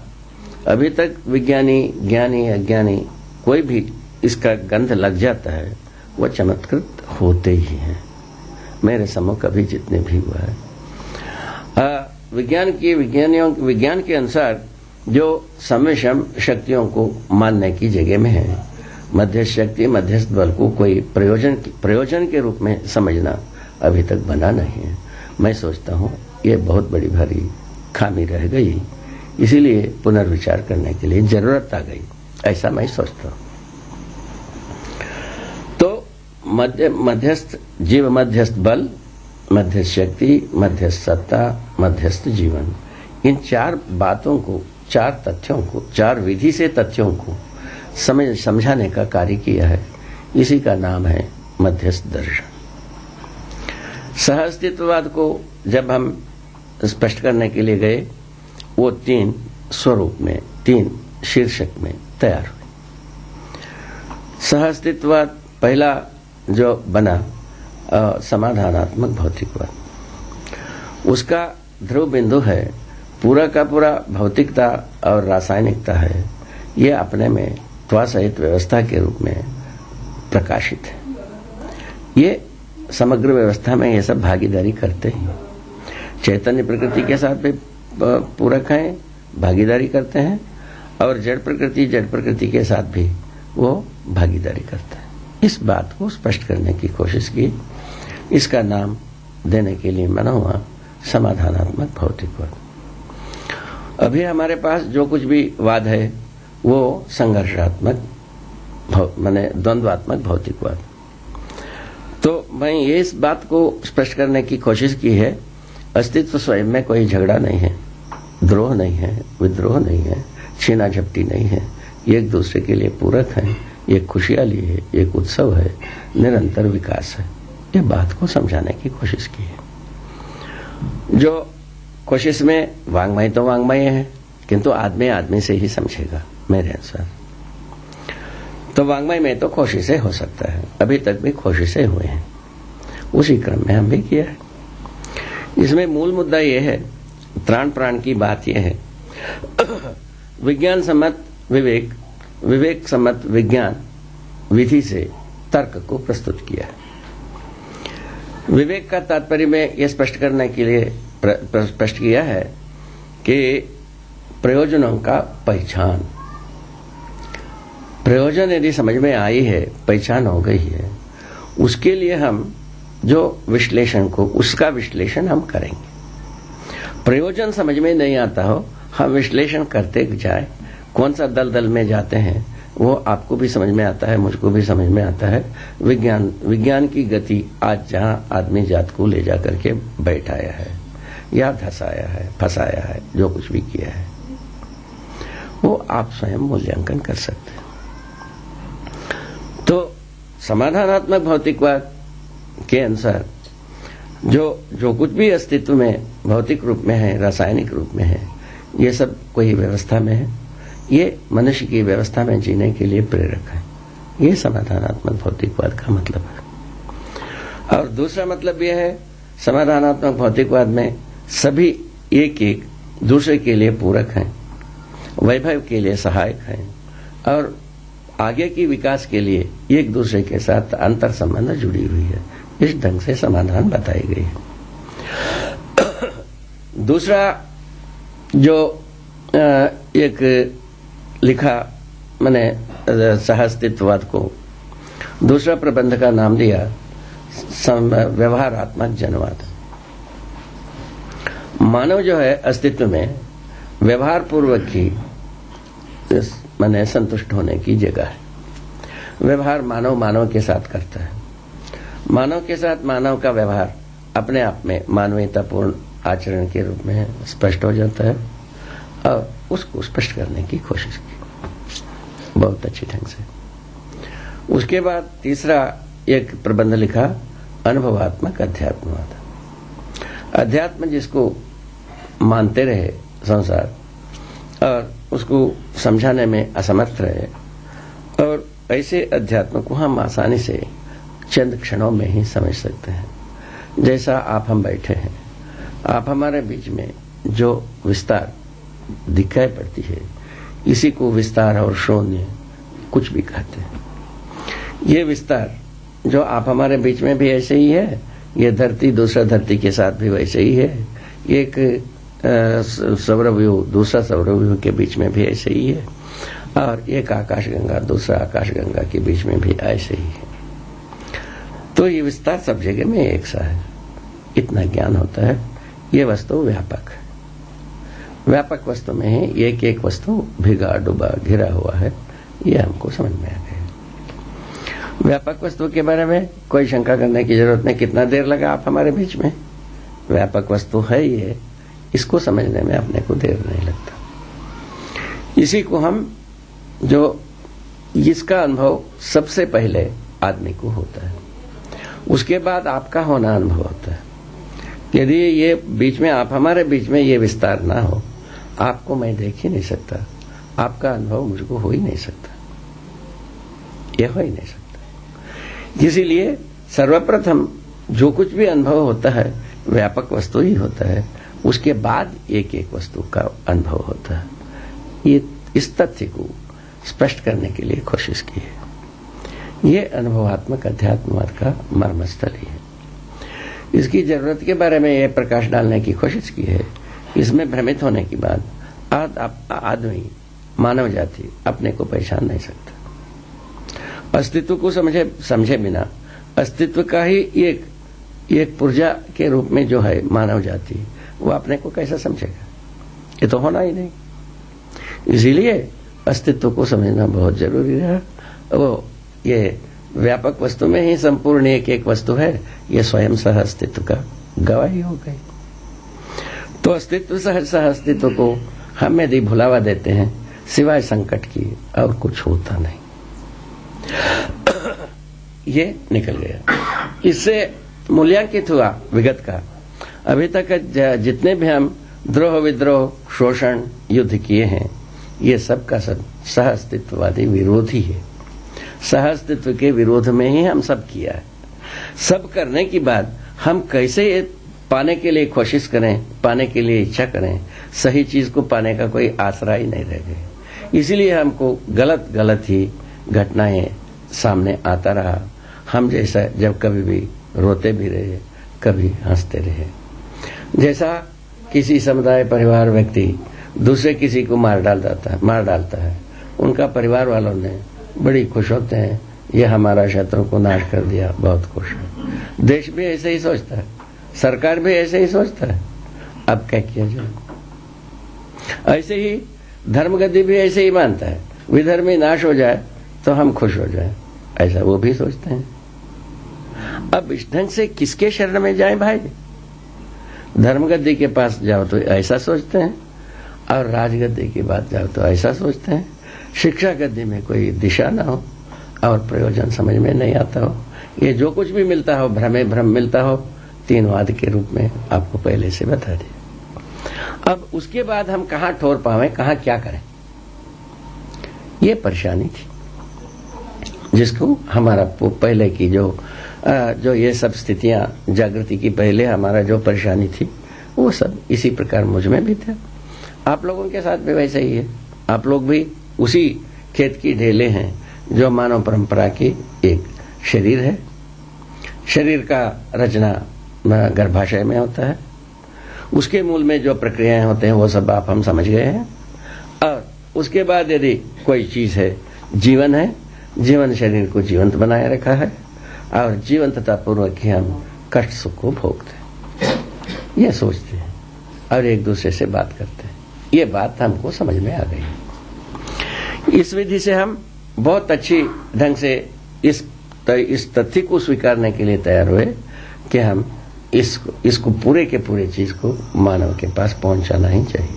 अभी तक विज्ञानी, ज्ञानी, अज्ञानी कोई भी इसका गंध लग जाता है, वह चमत्कृत होते ही हैं। मेरे सम्मुख अभी जितने भी हुआ है, विज्ञान के अनुसार जो समविषम शक्तियों को मानने की जगह में है, मध्यस्थ शक्ति, मध्यस्थ बल को कोई प्रयोजन के रूप में समझना अभी तक बना नहीं है। मैं सोचता हूं ये बहुत बड़ी भारी खामी रह गई, इसीलिए पुनर्विचार करने के लिए जरूरत आ गई, ऐसा मैं सोचता हूं। तो मध्यस्थ जीव, मध्यस्थ बल, मध्यस्थ शक्ति, मध्यस्थ सत्ता, मध्यस्थ जीवन, इन 4 बातों को, 4 तथ्यों को, 4 विधि से तथ्यों को समझाने का कार्य किया है। इसी का नाम है मध्यस्थ दर्शन। सह अस्तित्ववाद को जब हम स्पष्ट करने के लिए गए, वो 3 स्वरूप में, 3 शीर्षक में तैयार हुए। सह अस्तित्ववाद पहला जो बना समाधानात्मक भौतिकवाद, उसका ध्रुव बिंदु है पूरा का पूरा भौतिकता और रासायनिकता है। ये अपने में त्वा सहित व्यवस्था के रूप में प्रकाशित है। ये समग्र व्यवस्था में ये सब भागीदारी करते हैं। चैतन्य प्रकृति के साथ भी पूरक हैं, भागीदारी करते हैं, और जड़ प्रकृति के साथ भी वो भागीदारी करते हैं। इस बात को स्पष्ट करने की कोशिश की। इसका नाम देने के लिए मना हुआ समाधानात्मक भौतिकवाद। अभी हमारे पास जो कुछ भी वाद है वो संघर्षात्मक माने द्वंद्वात्मक भौतिकवाद। तो मैं ये इस बात को स्पष्ट करने की कोशिश की है, अस्तित्व स्वयं में कोई झगड़ा नहीं है, द्रोह नहीं है, विद्रोह नहीं है, छीना झपटी नहीं है, एक दूसरे के लिए पूरक है, एक खुशहाली है, एक उत्सव है, निरंतर विकास है। ये बात को समझाने की कोशिश की है। जो कोशिश में वांग्मय तो वांग्मय है, किंतु आदमी आदमी से ही समझेगा मेरे अनुसार। तो वांग्मय में तो कोशिशें हो सकता है, अभी तक भी कोशिशें हुए हैं, उसी क्रम में हम भी किया है। इसमें मूल मुद्दा यह है, त्राण प्राण की बात यह है, विज्ञान सम्मत विवेक, विवेक सम्मत विज्ञान विधि से तर्क को प्रस्तुत किया है। विवेक का तात्पर्य में यह स्पष्ट करने के लिए स्पष्ट किया है कि प्रयोजनों का पहचान, प्रयोजन यदि समझ में आई है, पहचान हो गई है, उसके लिए हम जो विश्लेषण को, उसका विश्लेषण हम करेंगे। प्रयोजन समझ में नहीं आता हो, हम विश्लेषण करते जाए, कौन सा दलदल में जाते हैं वो आपको भी समझ में आता है, मुझको भी समझ में आता है। विज्ञान की गति आज जहां आदमी जात को ले जा करके बैठाया है या धसाया है, फंसाया है, जो कुछ भी किया है, वो आप स्वयं मूल्यांकन कर सकते हैं। तो समाधानात्मक भौतिकवाद के अनुसार जो कुछ भी अस्तित्व में भौतिक रूप में है, रासायनिक रूप में है, ये सब कोई व्यवस्था में है, ये मनुष्य की व्यवस्था में जीने के लिए प्रेरक है। ये समाधानात्मक भौतिकवाद का मतलब है। और दूसरा मतलब यह है, समाधानात्मक भौतिकवाद में सभी एक एक दूसरे के लिए पूरक हैं, वैभव के लिए सहायक हैं और आगे की विकास के लिए एक दूसरे के साथ अंतर संबंध जुड़ी हुई है। इस ढंग से समाधान बताई गई है। दूसरा जो एक लिखा मैंने सहअस्तित्ववाद को, दूसरा प्रबंध का नाम दिया व्यवहारात्मक जनवाद। मानव जो है अस्तित्व में व्यवहार पूर्वक ही माने संतुष्ट होने की जगह है। व्यवहार मानव के साथ करता है, मानव के साथ मानव का व्यवहार अपने आप में मानवीयतापूर्ण आचरण के रूप में स्पष्ट हो जाता है और उसको स्पष्ट करने की कोशिश की बहुत अच्छी ढंग से। उसके बाद तीसरा एक प्रबंध लिखा, अनुभवात्मक अध्यात्मवाद। अध्यात्म जिसको मानते रहे संसार और उसको समझाने में असमर्थ रहे, और ऐसे अध्यात्म को हम आसानी से चंद क्षणों में ही समझ सकते हैं। जैसा आप हम बैठे हैं, आप हमारे बीच में जो विस्तार दिखाई पड़ती है, इसी को विस्तार और शून्य कुछ भी कहते हैं। ये विस्तार जो आप हमारे बीच में भी ऐसे ही है, ये धरती दूसरा धरती के साथ भी वैसे ही है, एक सौरव्यूह दूसरा सौरव्यूह के बीच में भी ऐसे ही है, और एक आकाशगंगा दूसरा आकाशगंगा के बीच में भी ऐसे ही है। तो ये विस्तार सब जगह में एक सा है, इतना ज्ञान होता है। ये वस्तु व्यापक है, व्यापक वस्तु में ही एक एक वस्तु भिगा डूबा घिरा हुआ है, ये हमको समझ में आ गया। व्यापक वस्तु के बारे में कोई शंका करने की जरूरत नहीं। कितना देर लगा आप हमारे बीच में, व्यापक वस्तु है ये, इसको समझने में अपने को देर नहीं लगता। इसी को हम जो इसका अनुभव सबसे पहले आदमी को होता है, उसके बाद आपका होना अनुभव होता है। यदि ये बीच में आप हमारे बीच में ये विस्तार ना हो, आपको मैं देख ही नहीं सकता, आपका अनुभव मुझको हो ही नहीं सकता, ये हो ही नहीं सकता। इसीलिए सर्वप्रथम जो कुछ भी अनुभव होता है व्यापक वस्तु ही होता है, उसके बाद एक एक वस्तु का अनुभव होता है। ये इस तथ्य को स्पष्ट करने के लिए कोशिश की है। ये अनुभवात्मक अध्यात्मवाद का मर्मस्थल ही है। इसकी जरूरत के बारे में यह प्रकाश डालने की कोशिश की है। इसमें भ्रमित होने के बाद आदमी मानव जाति अपने को पहचान नहीं सकता। अस्तित्व को समझे बिना अस्तित्व का ही एक पुर्जा के रूप में जो है मानव जाति, वो अपने को कैसा समझेगा? ये तो होना ही नहीं। इसीलिए अस्तित्व को समझना बहुत जरूरी है वो ये व्यापक वस्तु में ही संपूर्ण एक एक वस्तु है, ये स्वयं सह अस्तित्व का गवाही हो गई। तो अस्तित्व सह अस्तित्व को हम यदि भुलावा देते हैं सिवाय संकट की और कुछ होता नहीं। ये निकल गया। इससे मूल्यांकित हुआ विगत का। अभी तक जितने भी हम द्रोह विद्रोह शोषण युद्ध किए हैं, ये सब का सब सह अस्तित्ववादी विरोधी है। सह अस्तित्व के विरोध में ही हम सब किया है। सब करने के बाद हम कैसे पाने के लिए कोशिश करें, पाने के लिए इच्छा करें, सही चीज को पाने का कोई आसरा ही नहीं रह गया। इसीलिए हमको गलत गलत ही घटनाएं सामने आता रहा। हम जैसा जब कभी भी रोते भी रहे, कभी हंसते रहे। जैसा किसी समुदाय परिवार व्यक्ति दूसरे किसी को मार डालता है, उनका परिवार वालों ने बड़ी खुश होते हैं, ये हमारा शत्रु को नाश कर दिया, बहुत खुश है। देश भी ऐसे ही सोचता है, सरकार भी ऐसे ही सोचता है। अब क्या किया जाए? ऐसे ही धर्मगति भी ऐसे ही मानता है, विधर्मी नाश हो जाए तो हम खुश हो जाए, ऐसा वो भी सोचते हैं। अब इस ढंग से किसके शरण में जाए भाई? धर्मगद्दी के पास जाओ तो ऐसा सोचते हैं, और राजगद्दी की बात जाओ तो ऐसा सोचते हैं। शिक्षा गद्दी में कोई दिशा ना हो और प्रयोजन समझ में नहीं आता हो, ये जो कुछ भी मिलता हो भ्रमे भ्रम मिलता हो, तीनवाद के रूप में आपको पहले से बता दिया। अब उसके बाद हम कहां ठोर पावे, कहां क्या करें, ये परेशानी थी, जिसको हमारा पहले की जो ये सब स्थितियां जागृति की पहले हमारा जो परेशानी थी, वो सब इसी प्रकार मुझ में भी था। आप लोगों के साथ भी वैसे ही है। आप लोग भी उसी खेत की ढेले हैं जो मानव परंपरा की एक शरीर है। शरीर का रचना गर्भाशय में होता है, उसके मूल में जो प्रक्रियाएं होते हैं वो सब हम समझ गए हैं। और उसके बाद यदि कोई चीज है, जीवन है, जीवन शरीर को जीवंत बनाए रखा है, और जीवंतता पूर्वक ही हम कष्ट सुख को भोगते हैं, ये सोचते हैं और एक दूसरे से बात करते हैं। ये बात हमको समझ में आ गई। इस विधि से हम बहुत अच्छी ढंग से इस तथ्य को स्वीकारने के लिए तैयार हुए कि हम इसको पूरे के पूरे चीज को मानव के पास पहुंचाना ही चाहिए।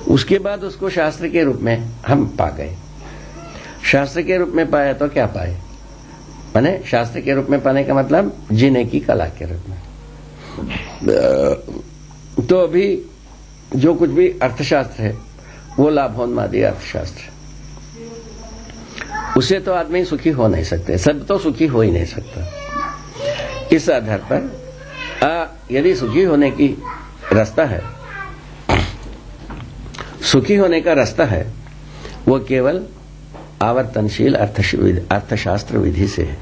उसके बाद उसको शास्त्र के रूप में हम पा गए। शास्त्र के रूप में पाया तो क्या पाए? माने शास्त्र के रूप में पाने का मतलब जीने की कला के रूप में। तो अभी जो कुछ भी अर्थशास्त्र है वो लाभोन्मादी अर्थशास्त्र है। उसे तो आदमी सुखी हो नहीं सकते, सब तो सुखी हो ही नहीं सकता। इस आधार पर यदि सुखी होने की रास्ता है, सुखी होने का रास्ता है, वो केवल आवर्तनशील अर्थशास्त्र विधि से है,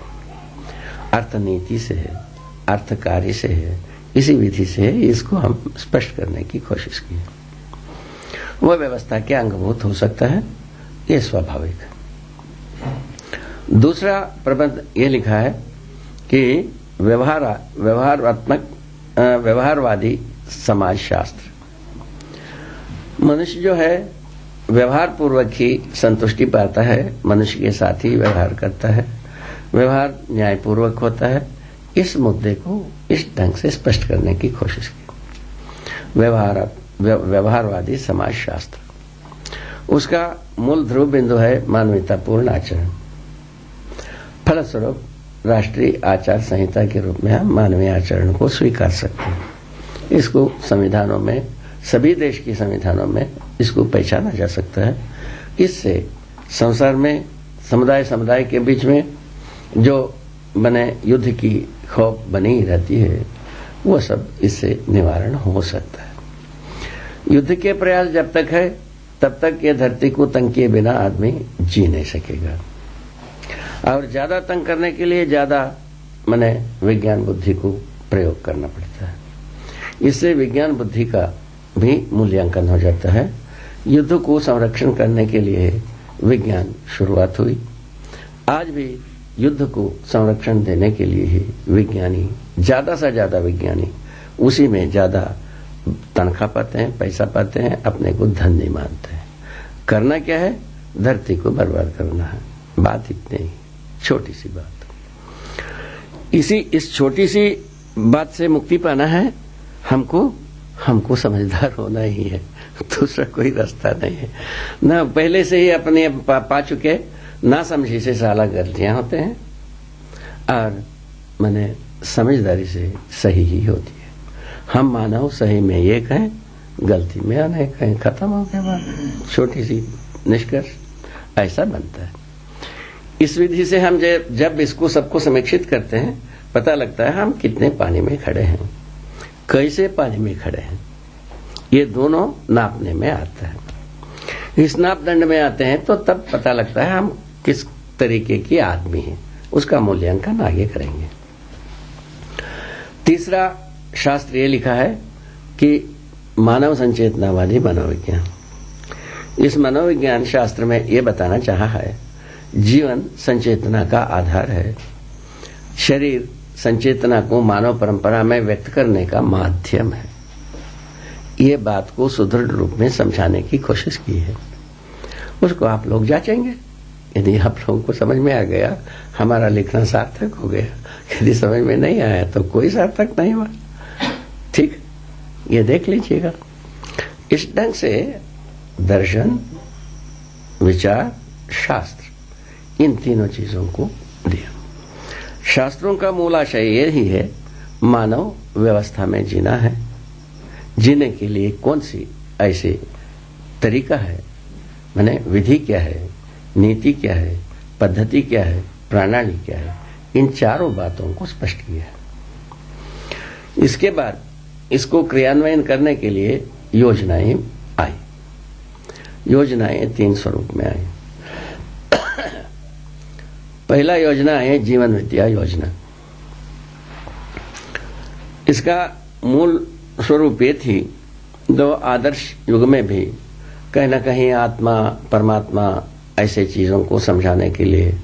अर्थनीति से है, अर्थकार्य से है। इसी विधि से इसको हम स्पष्ट करने की कोशिश की। वह व्यवस्था के अंगभूत हो सकता है, ये स्वाभाविक है। दूसरा प्रबंध ये लिखा है कि व्यवहारवादी समाज शास्त्र। मनुष्य जो है व्यवहार पूर्वक ही संतुष्टि पाता है, मनुष्य के साथ ही व्यवहार करता है, व्यवहार न्यायपूर्वक होता है। इस मुद्दे को इस ढंग से स्पष्ट करने की कोशिश की। व्यवहारवादी समाज शास्त्र, उसका मूल ध्रुव बिंदु है मानवतापूर्ण आचरण। फलस्वरूप राष्ट्रीय आचार संहिता के रूप में हम मानवीय आचरण को स्वीकार सकते हैं। इसको संविधानों में, सभी देश के संविधानों में इसको पहचाना जा सकता है। इससे संसार में समुदाय के बीच में जो बने युद्ध की खौफ बनी रहती है, वो सब इससे निवारण हो सकता है। युद्ध के प्रयास जब तक है तब तक ये धरती को तंग किए बिना आदमी जी नहीं सकेगा, और ज्यादा तंग करने के लिए ज्यादा विज्ञान बुद्धि को प्रयोग करना पड़ता है। इससे विज्ञान बुद्धि का भी मूल्यांकन हो जाता है। युद्ध को संरक्षण करने के लिए विज्ञान शुरुआत हुई। आज भी युद्ध को संरक्षण देने के लिए ही विज्ञानी, ज्यादा से ज्यादा विज्ञानी उसी में ज्यादा तनख्वाह पाते हैं, पैसा पाते हैं, अपने को धन्य मानते हैं। करना क्या है? धरती को बर्बाद करना है। बात इतनी ही, छोटी सी बात। इस छोटी सी बात से मुक्ति पाना है, हमको समझदार होना ही है, दूसरा कोई रास्ता नहीं है। ना पहले से ही अपने पा चुके ना समझी से साला गलतियां होते हैं, और मैंने समझदारी से सही ही होती है। हम मानव सही में एक हैं, गलती में अनेक हैं, खत्म हो गया बात। छोटी सी निष्कर्ष ऐसा बनता है। इस विधि से हम जब इसको सबको समीक्षित करते हैं, पता लगता है हम कितने पानी में खड़े हैं, कैसे पानी में खड़े हैं, ये दोनों नापने में आता है। इस नापदंड में आते हैं तो तब पता लगता है हम किस तरीके की आदमी हैं, उसका मूल्यांकन आगे करेंगे। तीसरा शास्त्र ये लिखा है कि मानव संचेतनावादी मनोविज्ञान। इस मनोविज्ञान शास्त्र में ये बताना चाहा है, जीवन संचेतना का आधार है, शरीर संचेतना को मानव परंपरा में व्यक्त करने का माध्यम है। ये बात को सुदृढ़ रूप में समझाने की कोशिश की है। उसको आप लोग जांचेंगे। यदि आप लोगों को समझ में आ गया, हमारा लिखना सार्थक हो गया। यदि समझ में नहीं आया तो कोई सार्थक नहीं हुआ। ठीक, ये देख लीजिएगा। इस ढंग से दर्शन, विचार, शास्त्र, इन तीनों चीजों को दिया। शास्त्रों का मूल आशय यही है, मानव व्यवस्था में जीना है। जीने के लिए कौन सी ऐसे तरीका है, माने विधि क्या है, नीति क्या है, पद्धति क्या है, प्रणाली क्या है, इन चारों बातों को स्पष्ट किया है। इसके बाद इसको क्रियान्वयन करने के लिए योजनाएं आई। योजनाएं 3 स्वरूप में आई। पहला योजना है जीवन विद्या योजना। इसका मूल स्वरूप ये थी, 2 आदर्श युग में भी कहीं न कहीं आत्मा, परमात्मा ऐसे चीजों को समझाने के लिए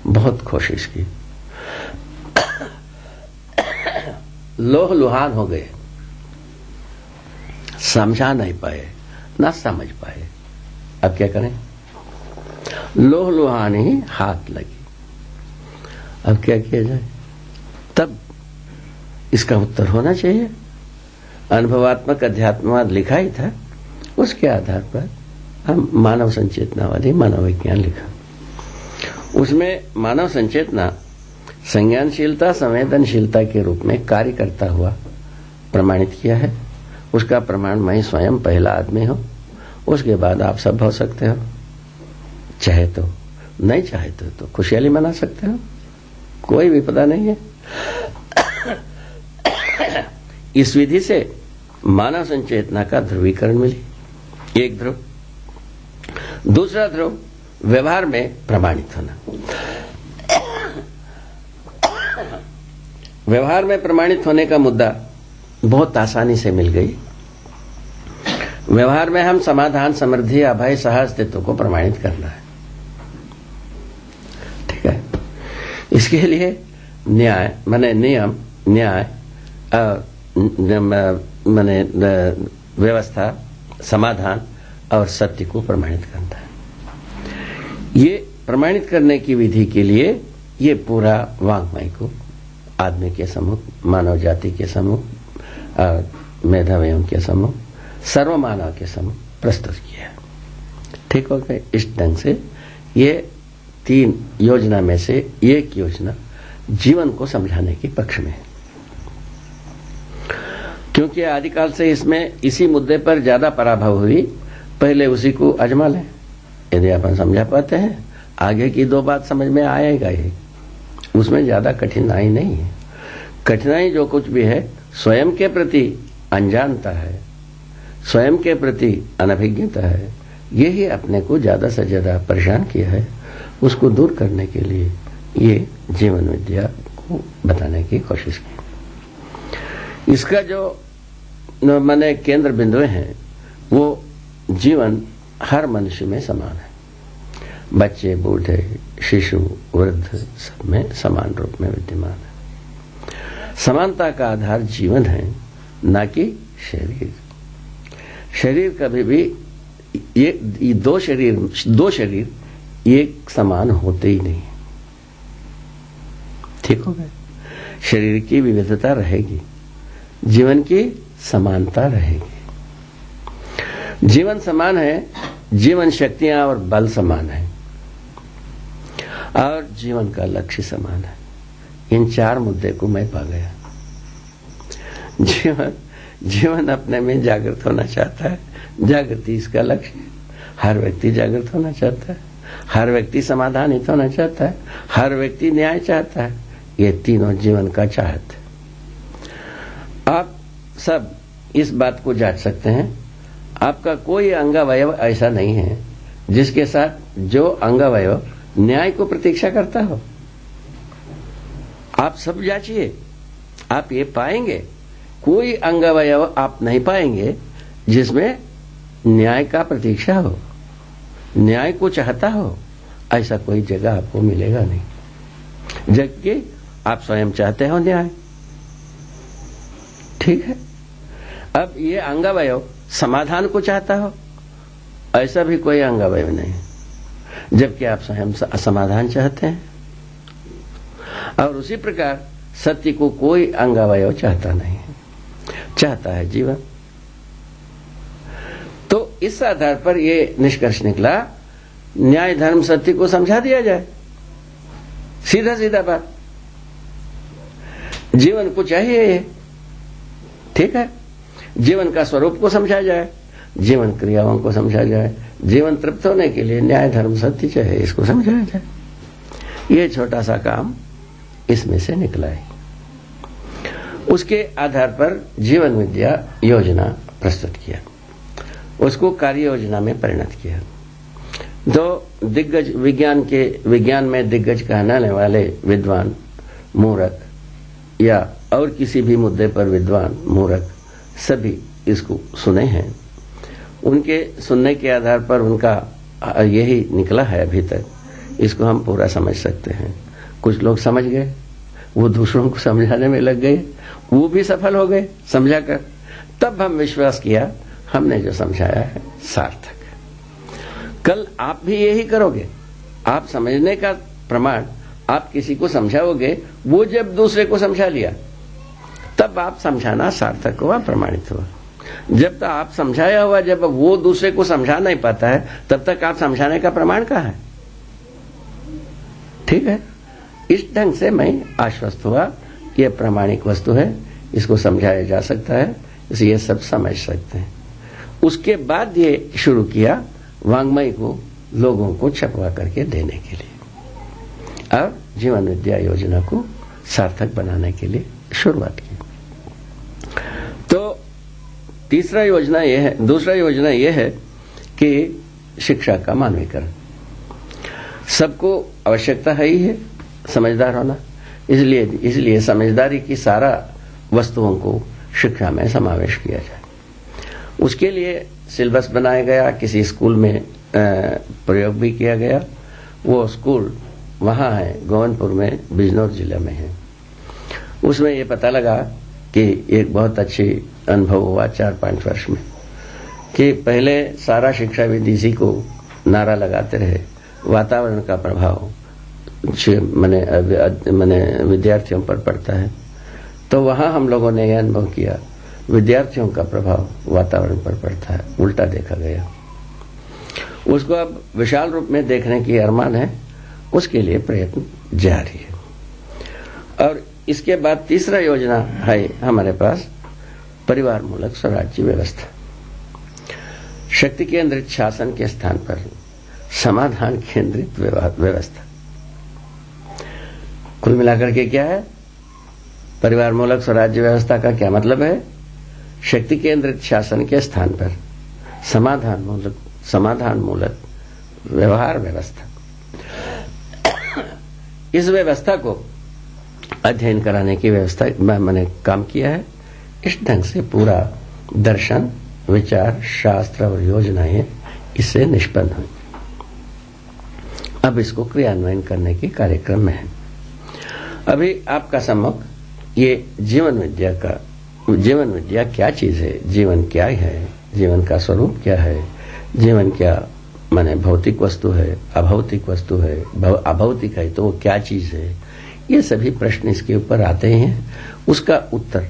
बहुत कोशिश की। लोह लुहान हो गए, समझा नहीं पाए, ना समझ पाए। अब क्या करें? लोह लुहान ही हाथ लगी। अब क्या किया जाए? तब इसका उत्तर होना चाहिए। अनुभवात्मक अध्यात्मवाद लिखा ही था, उसके आधार पर हम मानव संचेतनावादी मनोविज्ञान लिखा। उसमें मानव संचेतना संज्ञानशीलता, संवेदनशीलता के रूप में कार्य करता हुआ प्रमाणित किया है। उसका प्रमाण मैं स्वयं पहला आदमी हूं, उसके बाद आप सब हो सकते हो। चाहे तो, नहीं चाहे तो खुशहाली मना सकते हो, कोई विपदा नहीं है। इस विधि से मानव संचेतना का ध्रुवीकरण मिली, एक ध्रुव। दूसरा ध्रुव व्यवहार में प्रमाणित होना। व्यवहार में प्रमाणित होने का मुद्दा बहुत आसानी से मिल गई। व्यवहार में हम समाधान, समृद्धि, अभय, सह अस्तित्व को प्रमाणित करना है। ठीक है। इसके लिए न्याय माने नियम, न्याय माने व्यवस्था, समाधान और सत्य को प्रमाणित करना है। ये प्रमाणित करने की विधि के लिए ये पूरा वाङ्मय को आदमी के समूह, मानव जाति के समूह, मेधावियों के समूह, सर्व मानव के समूह प्रस्तुत किया। ठीक हो गए। इस ढंग से ये 3 योजना में से एक योजना जीवन को समझाने के पक्ष में है, क्योंकि आदिकाल से इसमें इसी मुद्दे पर ज्यादा पराभव हुई। पहले उसी को आजमा लें। यदि अपन समझा पाते हैं, आगे की 2 बात समझ में आएगा ही, उसमें ज्यादा कठिनाई नहीं है। कठिनाई जो कुछ भी है स्वयं के प्रति अनजानता है, स्वयं के प्रति अनभिज्ञता है। यही अपने को ज्यादा से ज्यादा परेशान किया है। उसको दूर करने के लिए ये जीवन विद्या को बताने की कोशिश की। इसका जो माने केंद्र बिंदु हैं, वो जीवन हर मनुष्य में समान है। बच्चे, बूढ़े, शिशु, वृद्ध सब में समान रूप में विद्यमान है। समानता का आधार जीवन है, ना कि शरीर। शरीर कभी भी ये दो शरीर एक समान होते ही नहीं। ठीक हो गए? शरीर की विविधता रहेगी, जीवन की समानता रहेगी। जीवन समान है, जीवन शक्तियां और बल समान है, और जीवन का लक्ष्य समान है। इन 4 मुद्दे को मैं पा गया। जीवन अपने में जागृत होना चाहता है, जागृति इसका लक्ष्य है। हर व्यक्ति जागृत होना चाहता है, हर व्यक्ति समाधानित होना चाहता है, हर व्यक्ति न्याय चाहता है। ये तीनों जीवन का चाहत है। आप सब इस बात को जांच सकते हैं। आपका कोई अंगावयव ऐसा नहीं है जिसके साथ जो अंगावयव न्याय को प्रतीक्षा करता हो। आप सब जांचिए, आप ये पाएंगे कोई अंगावयव आप नहीं पाएंगे जिसमें न्याय का प्रतीक्षा हो, न्याय को चाहता हो। ऐसा कोई जगह आपको मिलेगा नहीं, जबकि आप स्वयं चाहते हो न्याय। ठीक है? अब ये अंगावयव समाधान को चाहता हो, ऐसा भी कोई अंगावयव नहीं, जबकि आप स्वयं समाधान चाहते हैं। और उसी प्रकार सत्य को कोई अंगावयव चाहता नहीं है, चाहता है जीवन। तो इस आधार पर यह निष्कर्ष निकला, न्याय धर्म सत्य को समझा दिया जाए। सीधा सीधा बात, जीवन को चाहिए ये। ठीक है? जीवन का स्वरूप को समझा जाए, जीवन क्रियाओं को समझा जाए, जीवन तृप्त होने के लिए न्याय धर्म सत्य चाहिए, इसको समझाया जाए। ये छोटा सा काम इसमें से निकला है। उसके आधार पर जीवन विद्या योजना प्रस्तुत किया, उसको कार्य योजना में परिणत किया। तो दिग्गज विज्ञान में दिग्गज कहलाने वाले विद्वान मूर्ख, या और किसी भी मुद्दे पर विद्वान मूर्ख, सभी इसको सुने हैं। उनके सुनने के आधार पर उनका यही निकला है अभी तक। इसको हम पूरा समझ सकते हैं। कुछ लोग समझ गए, वो दूसरों को समझाने में लग गए, वो भी सफल हो गए समझाकर। तब हम विश्वास किया हमने जो समझाया है सार्थक। कल आप भी यही करोगे। आप समझने का प्रमाण आप किसी को समझाओगे, वो जब दूसरे को समझा लिया तब आप समझाना सार्थक हुआ, प्रमाणित हुआ। जब तक आप समझाया हुआ, जब वो दूसरे को समझा नहीं पाता है, तब तक आप समझाने का प्रमाण कहाँ है? ठीक है? इस ढंग से मैं आश्वस्त हुआ, यह प्रामाणिक वस्तु है, इसको समझाया जा सकता है, इसलिए सब समझ सकते हैं। उसके बाद ये शुरू किया वांग्मय को लोगों को छपवा करके देने के लिए, और जीवन विद्या योजना को सार्थक बनाने के लिए शुरुआत की। तो दूसरा योजना यह है कि शिक्षा का मानवीकरण। सबको आवश्यकता है ही है समझदार होना, इसलिए समझदारी की सारा वस्तुओं को शिक्षा में समावेश किया जाए। उसके लिए सिलेबस बनाया गया, किसी स्कूल में प्रयोग भी किया गया। वो स्कूल वहाँ है गोविंदपुर में, बिजनौर जिले में है। उसमें ये पता लगा कि एक बहुत अच्छी अनुभव हुआ 4-5 वर्ष में, कि पहले सारा शिक्षाविद इसी को नारा लगाते रहे, वातावरण का प्रभाव मैंने विद्यार्थियों पर पड़ता है। तो वहाँ हम लोगों ने यह अनुभव किया, विद्यार्थियों का प्रभाव वातावरण पर पड़ता है, उल्टा देखा गया। उसको अब विशाल रूप में देखने की अरमान है, उसके लिए प्रयत्न जारी है। और इसके बाद तीसरा योजना है हमारे पास, परिवार मूलक स्वराज्य व्यवस्था। शक्ति केंद्रित शासन के स्थान पर समाधान केंद्रित व्यवस्था। कुल मिलाकर के क्या है? परिवार मूलक स्वराज्य व्यवस्था का क्या मतलब है? शक्ति केंद्रित शासन के स्थान पर समाधान मूलक व्यवहार व्यवस्था। इस व्यवस्था को अध्ययन कराने की व्यवस्था मैंने काम किया है। इस ढंग से पूरा दर्शन, विचार, शास्त्र और योजनाएं इससे निष्पन्न हुई। अब इसको क्रियान्वयन करने के कार्यक्रम में है। अभी आपका सम्मुख ये जीवन विद्या क्या चीज है, जीवन क्या है, जीवन का स्वरूप क्या है, जीवन क्या माने भौतिक वस्तु है, अभौतिक वस्तु है, अभौतिक है तो वो क्या चीज है, ये सभी प्रश्न इसके ऊपर आते हैं। उसका उत्तर